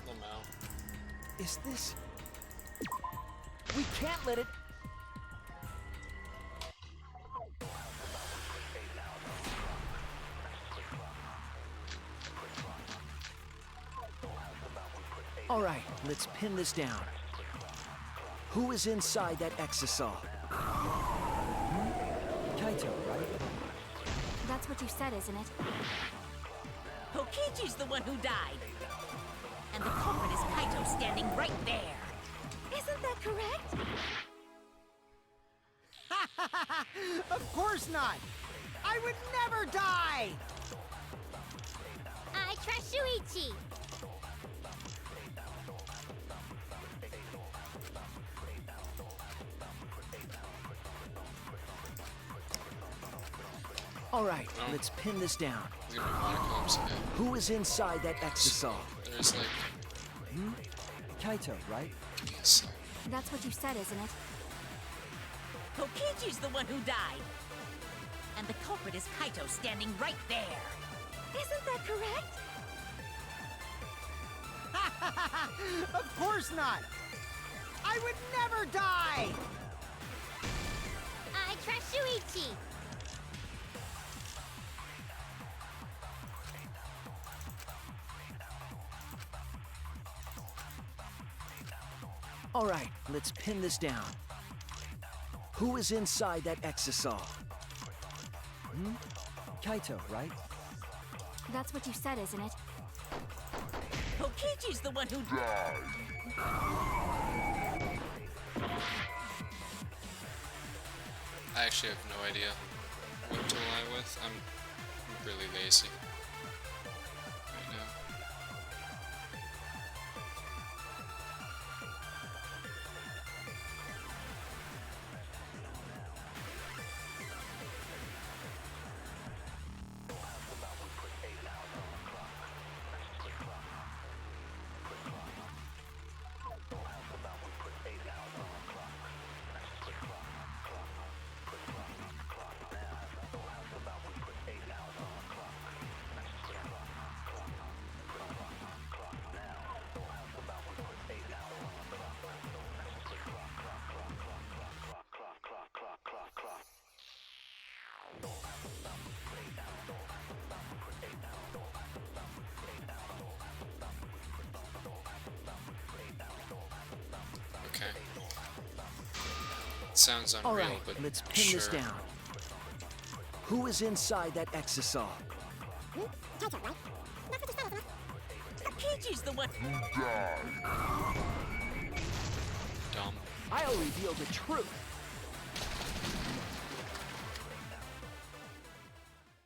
Lamau. Is this... We can't let it... All right, let's pin this down. Who is inside that exisal? Kaito, right? That's what you said, isn't it? Kokichi's the one who died. And the culprit is Kaito standing right there. Isn't that correct? Of course not! I would never die! I trust Shuichi. All right, let's pin this down. There's gonna be monocombs again. Who is inside that exisal? There's like... Kaito, right? Yes. That's what you said, isn't it? Kokichi's the one who died. And the culprit is Kaito standing right there. Isn't that correct? Of course not! I would never die! I trust Shuichi. All right, let's pin this down. Who is inside that exisal? Kaito, right? That's what you said, isn't it? Kokichi's the one who died. I actually have no idea what to lie with. I'm really lazy right now. Okay. It sounds unreal, All right, but let's pin sure. this down. Who is inside that exisal? Kokichi's the one who Dumb. I'll reveal the truth.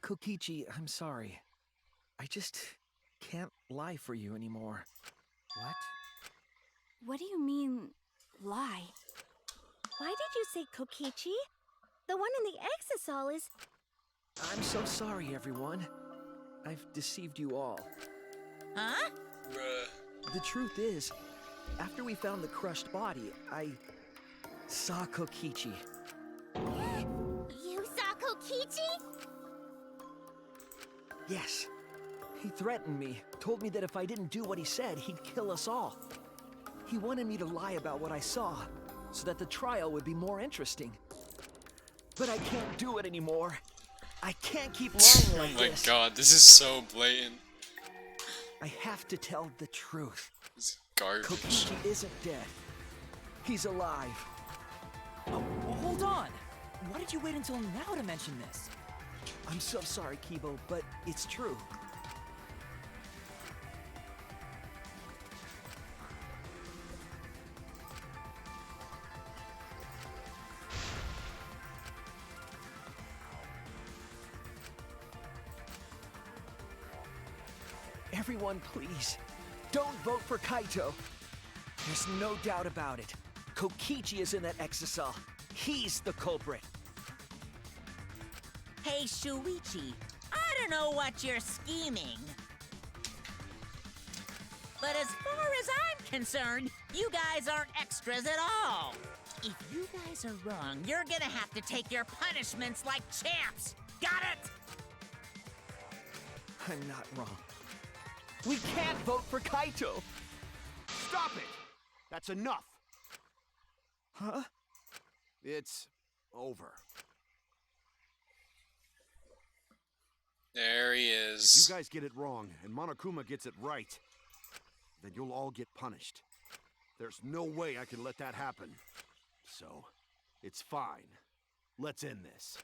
Kokichi, I'm sorry. I just can't lie for you anymore. What? What do you mean, lie? Why did you say Kokichi? The one in the exisal is... I'm so sorry, everyone. I've deceived you all. Huh? Bruh. The truth is, after we found the crushed body, I saw Kokichi. You saw Kokichi? Yes. He threatened me, told me that if I didn't do what he said, he'd kill us all. He wanted me to lie about what I saw, so that the trial would be more interesting. But I can't do it anymore. I can't keep lying like Oh my this. god, this is so blatant. I have to tell the truth. It's garbage. Kokichi isn't dead. He's alive. Oh, hold on! Why did you wait until now to mention this? I'm so sorry, Kibo, but it's true. Everyone, please, don't vote for Kaito. There's no doubt about it. Kokichi is in that exisal. He's the culprit. Hey, Shuichi, I don't know what you're scheming. But as far as I'm concerned, you guys aren't extras at all. If you guys are wrong, you're gonna have to take your punishments like champs. Got it? I'm not wrong. We can't vote for Kaito! Stop it! That's enough! Huh? It's over. There he If is. you guys get it wrong and Monokuma gets it right, then you'll all get punished. There's no way I can let that happen. So, it's fine. Let's end this.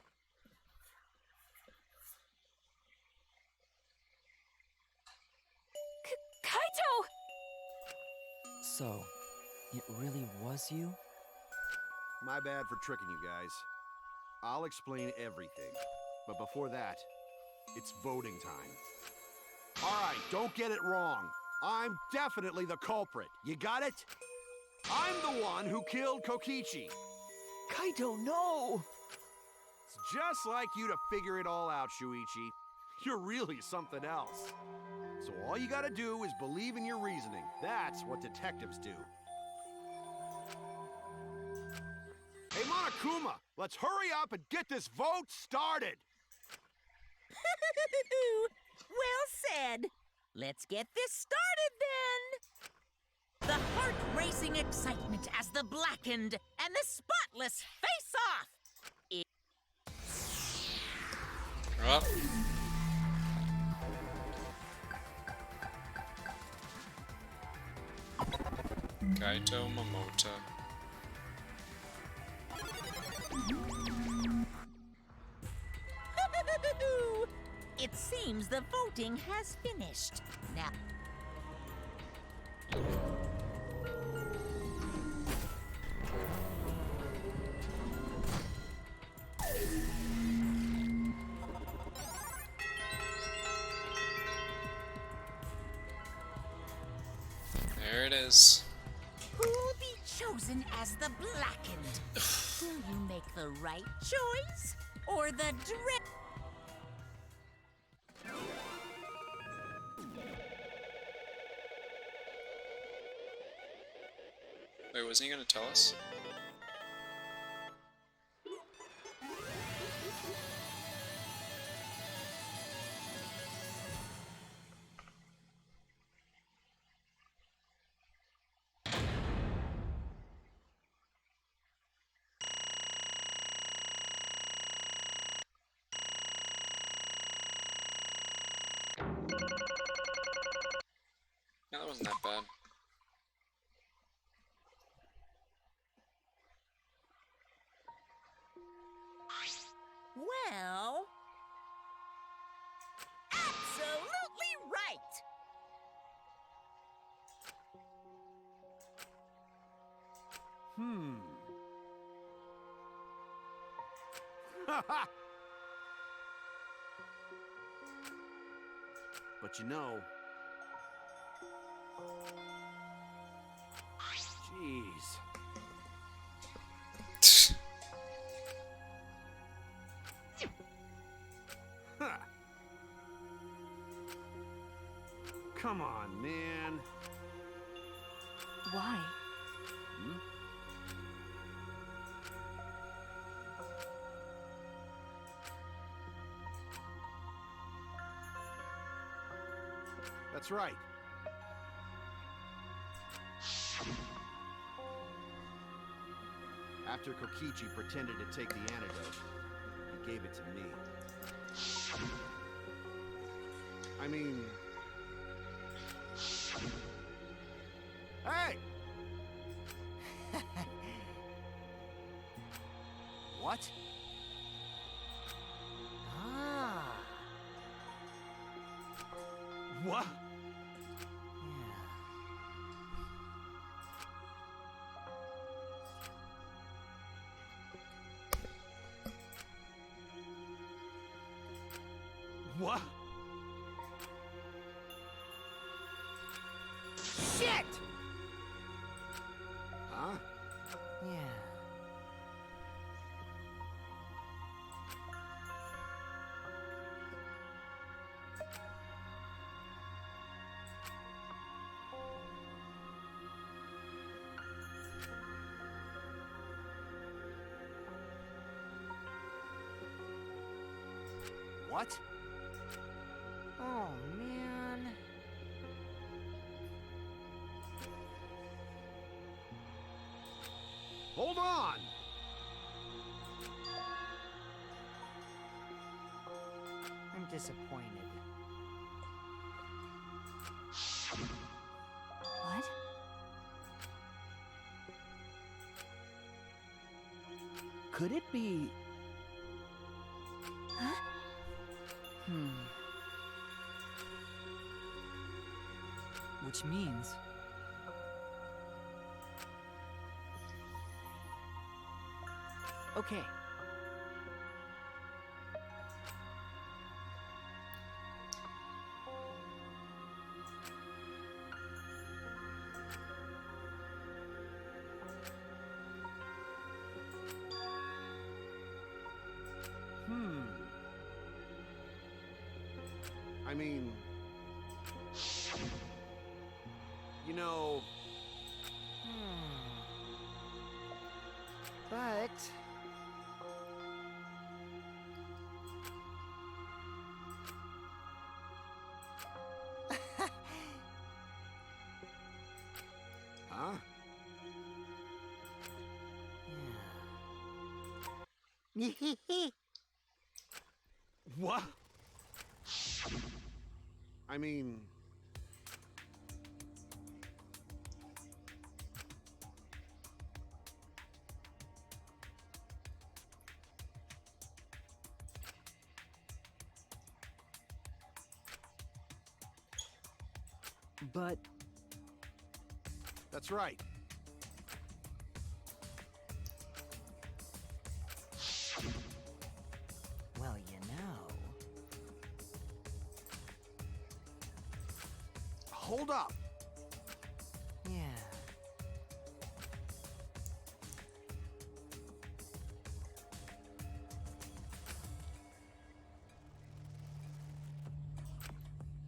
Kaito! So, it really was you? My bad for tricking you guys. I'll explain everything. But before that, it's voting time. Alright, don't get it wrong. I'm definitely the culprit. You got it? I'm the one who killed Kokichi. Kaito, no! It's just like you to figure it all out, Shuichi. You're really something else. So all you gotta do is believe in your reasoning. That's what detectives do. Hey, Monokuma, let's hurry up and get this vote started! Well said. Let's get this started then. The heart-racing excitement as the blackened and the spotless face off. Up. Kaito Momota. It seems the voting has finished. Now, There it is. who will be chosen as the blackened? Will you make the right choice or the dread? Wait, wasn't he gonna tell us? No, that wasn't that bad. Well, absolutely right. But you know, Jeez. Huh. Come on, man. Why? Hmm? That's right. After Kokichi pretended to take the antidote, he gave it to me. I mean... Hey! What? Ah. What? What? Shit! Huh? Yeah. What? Oh, man. Hold on! I'm disappointed. What? Could it be... Huh? Which means... Okay. I mean... You know... But... Huh? Yeah. What? I mean... But... That's right. Well, you know... Hold up! Yeah.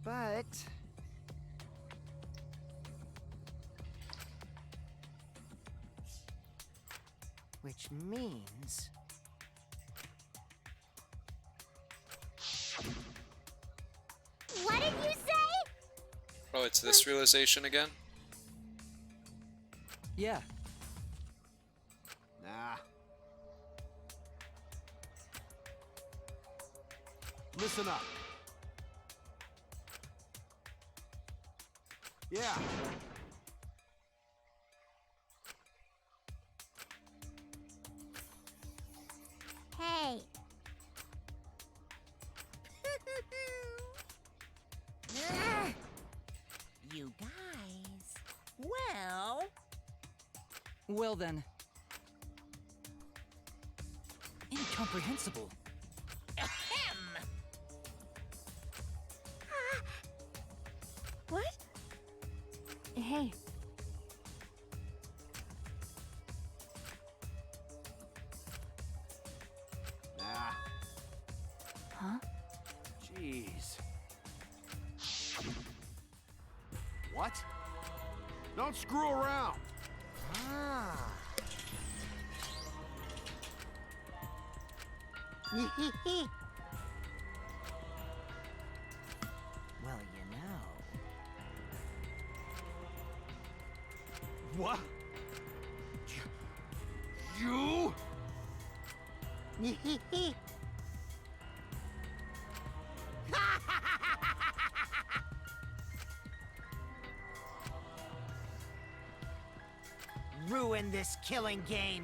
But... Which means... What did you say? Oh, it's this realization again? yeah. Nah. Listen up. Yeah. Hey. You guys. Well, Well then... Incomprehensible. ahem. What? Hey. What? Don't screw around. Ah. Well, you know. What? You? Ruin this killing game.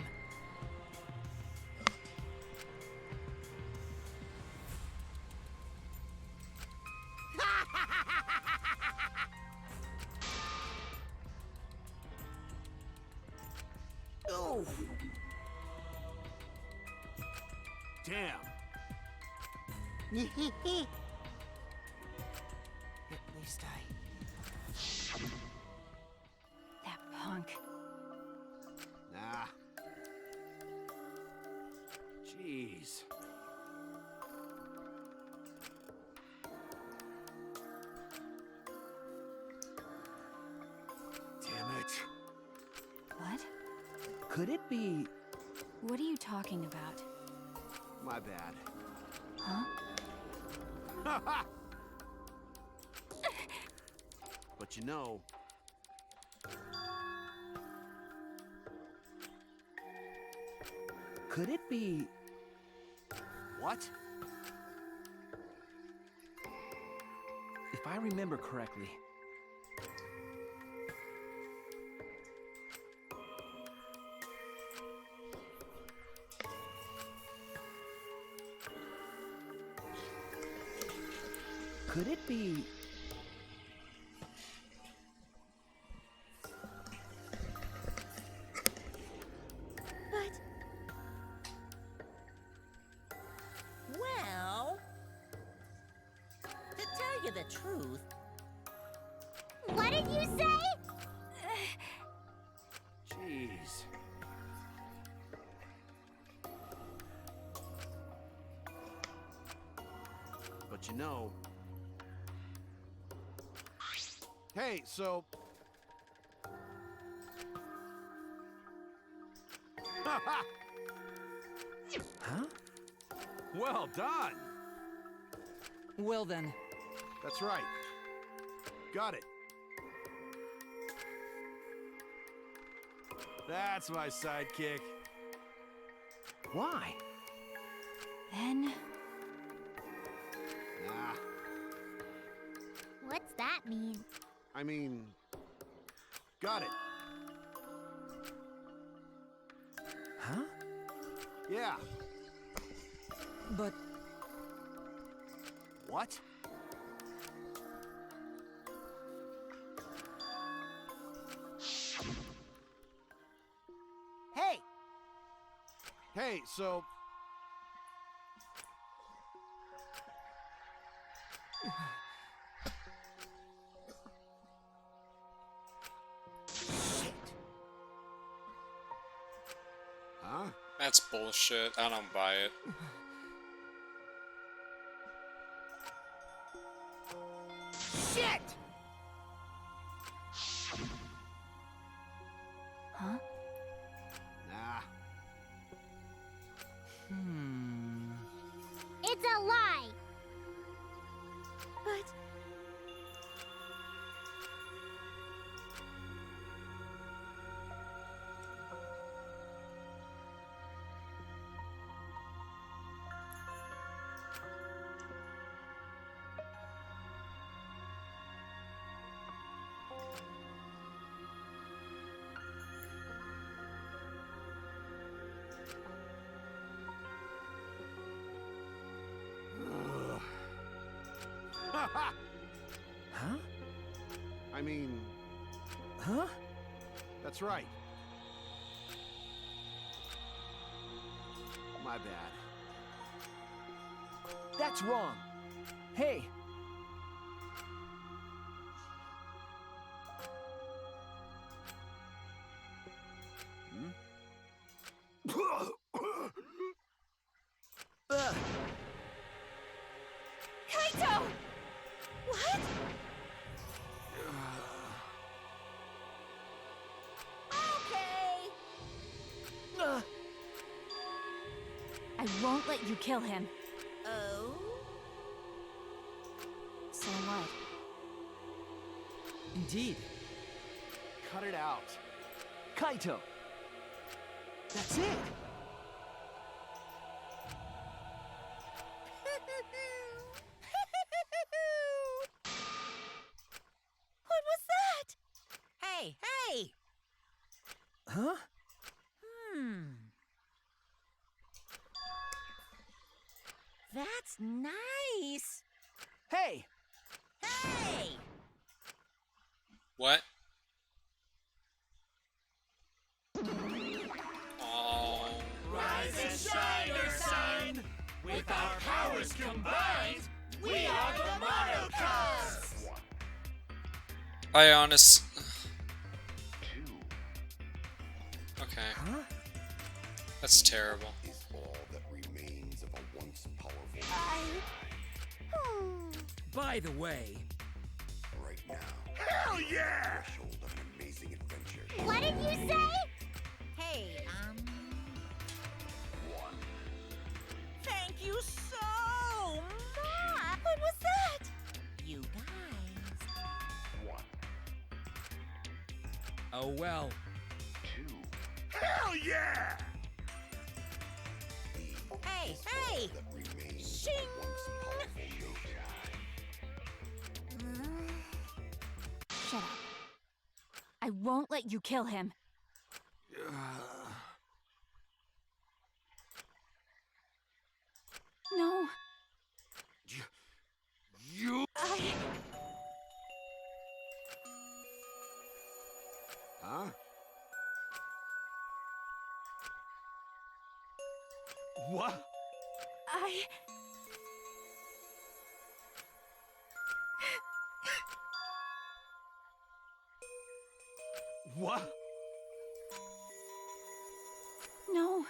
Oh. Damn. At least That punk. Nah. Jeez. Damn it. What? Could it be... What are you talking about? My bad. Huh? But you know... Could it be... What? If I remember correctly... Could it be... But Well, to tell you the truth, what did you say? Jeez. But you know... Hey, so... Huh? Well done! Well then, That's right. Got it. That's my sidekick. Why? Then... Nah, What's that mean? I mean... Got it. Huh? Yeah. but What? Hey, Hey, so... Shit. Huh? That's bullshit. I don't buy it. Shit! Huh? Nah. It's a lie. But Huh? I mean, Huh? that's right. My bad. That's wrong. Hey! Ugh. Kaito! What? I won't let you kill him. Oh? So what? Indeed. Cut it out. Kaito! That's it! What was that? Hey, hey! Huh? That's nice. Hey! Hey! What? Oh. Rise and shine, your son! With our powers combined, we are the Monocons! I honest. Okay. Huh? That's terrible. Is all that remains of a once powerful By the way, right now. hell yeah! Threshold of an amazing adventure. What did you say? Hey, thank you so much! What was that? You guys. Oh well. Hell yeah! Hey, hey! That remains Shing! of a once powerful nation. Shut up. I won't let you kill him. No. You. I... Huh? What? What? No.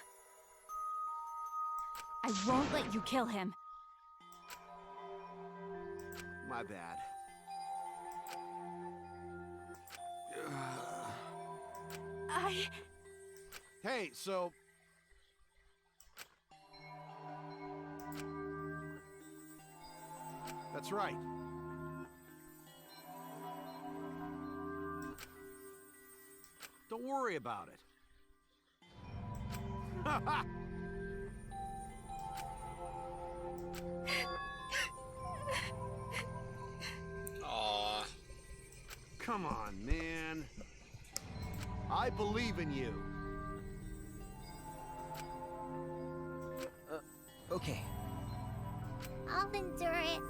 I won't let you kill him. My bad. Hey, so. That's right. Don't worry about it. Aw. Come on, man. I believe in you. Okay. I'll endure it.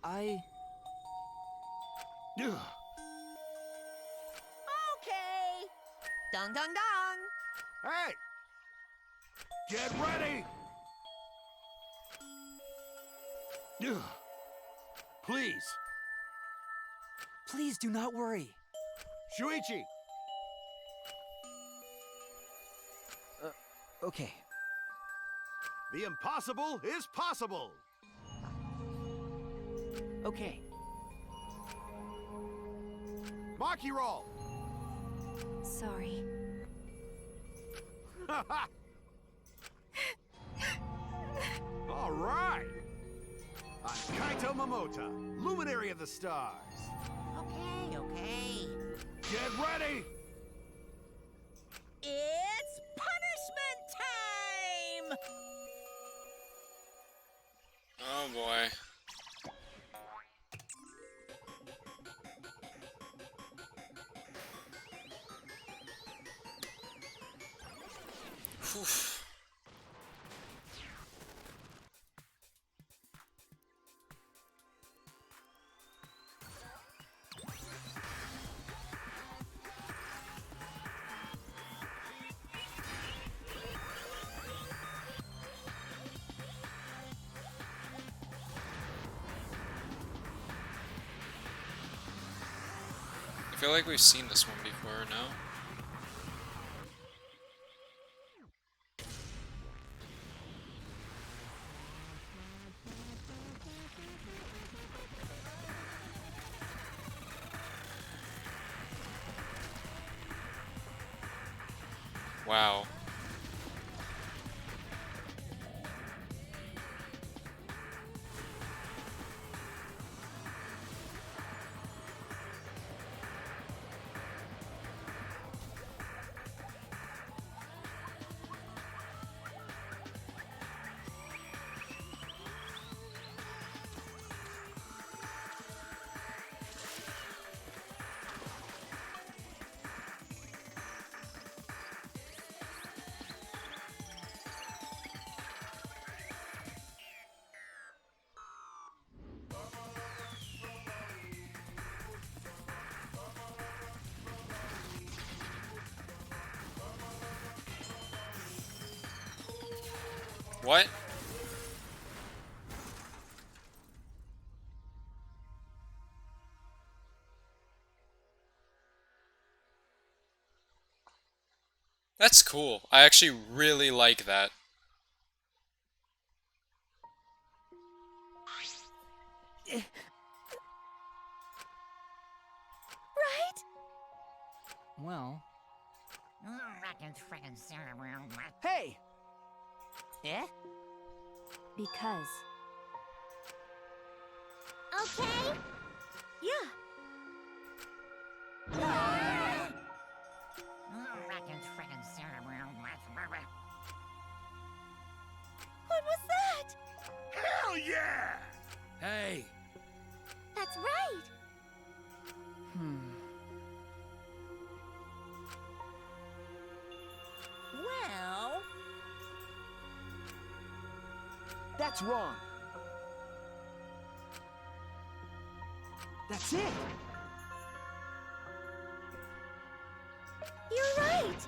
I... Ugh. Okay. Dong, dong, dong. Hey! Get ready! Ugh. Please, Please do not worry. Shuichi! Okay. The impossible is possible! Okay. Maki roll! Sorry. All right! I'm Kaito Momota, Luminary of the Stars. Okay, okay. Get ready! It's punishment time! Oh boy. Whew. I feel like we've seen this one before, no? Wow. What? That's cool. I actually really like that. Right? Well, Hey! Eh? Because. Okay? Yeah. What was that? Hell yeah! Hey! That's right. Well, That's wrong. That's it. You're right.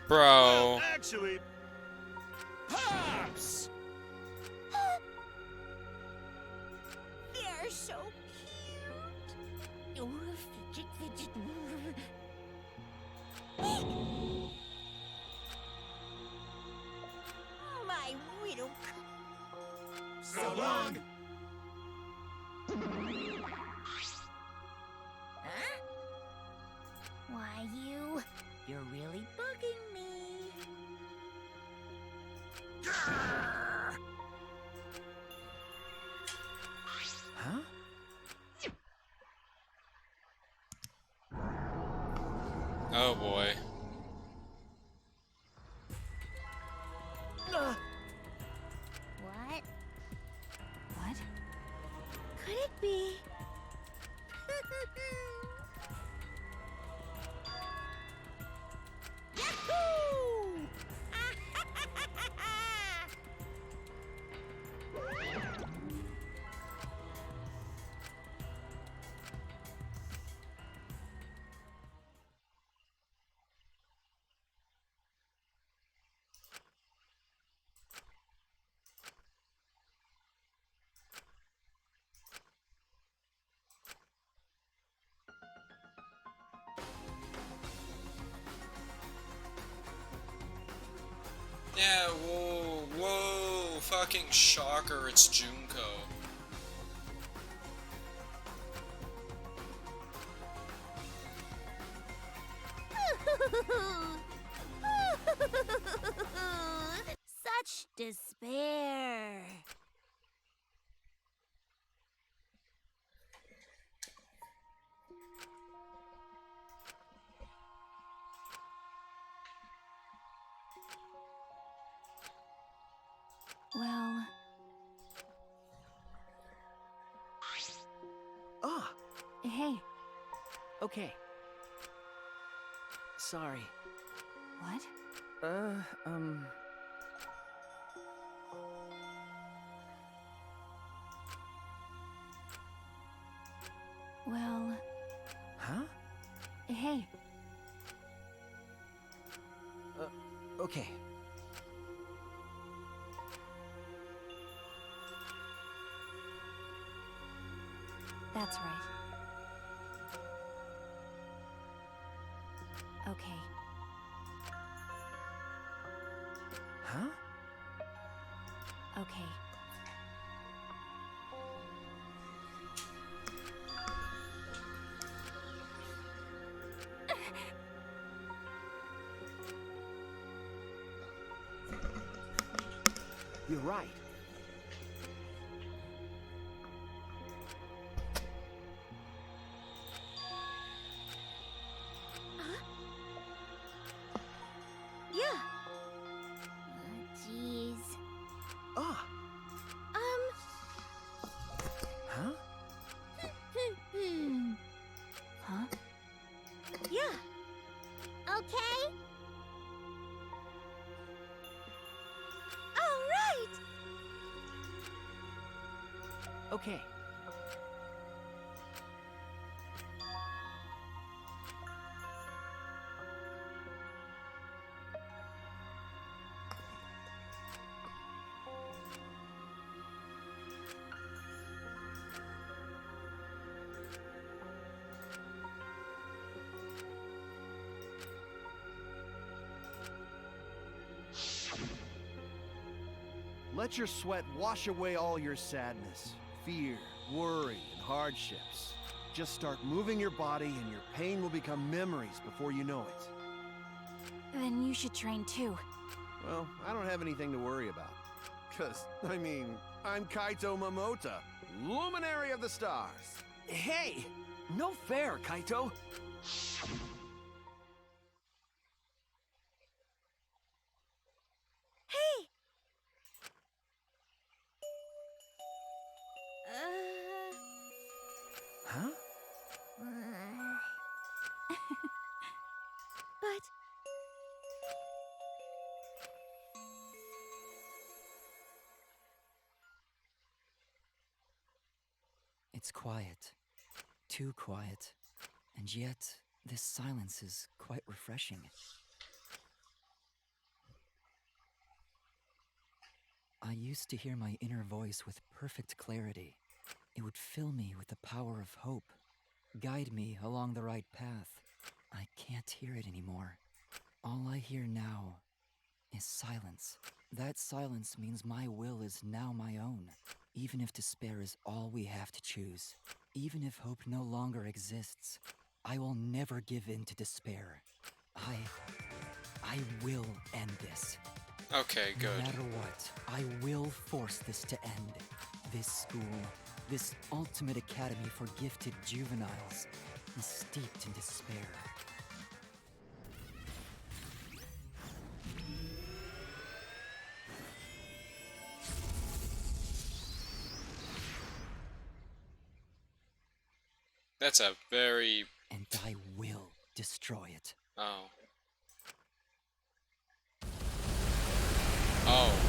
Bro. Actually, Pops! they're so cute. Ooh, fidget, fidget. My widow. So long! Huh? Why, you? You're really bugging me. Huh? Oh boy. What? What? Could it be? Yahoo! Yeah, whoa, fucking shocker, it's Junko. Such despair. Well, Ah, hey, okay. Sorry. what? Well, Huh? hey, Okay. that's right. Okay. Huh? Okay. You're right. Yeah. Jeez. Ah, huh? Huh? Yeah. Okay? All right. Okay. Let your sweat wash away all your sadness, fear, worry, and hardships. Just start moving your body and your pain will become memories before you know it. Then you should train too. Well, I don't have anything to worry about. I mean, I'm Kaito Momota, luminary of the stars. Hey! No fair, Kaito! Hey! Huh? But It's quiet. Too quiet. And yet, this silence is quite refreshing. I used to hear my inner voice with perfect clarity. It would fill me with the power of hope, guide me along the right path. I can't hear it anymore. All I hear now is silence. That silence means my will is now my own. Even if despair is all we have to choose, even if hope no longer exists, I will never give in to despair. I will end this. Okay, good. No matter what, I will force this to end. This school, this ultimate academy for gifted juveniles, is steeped in despair. That's a very... And I will destroy it. Oh. Oh.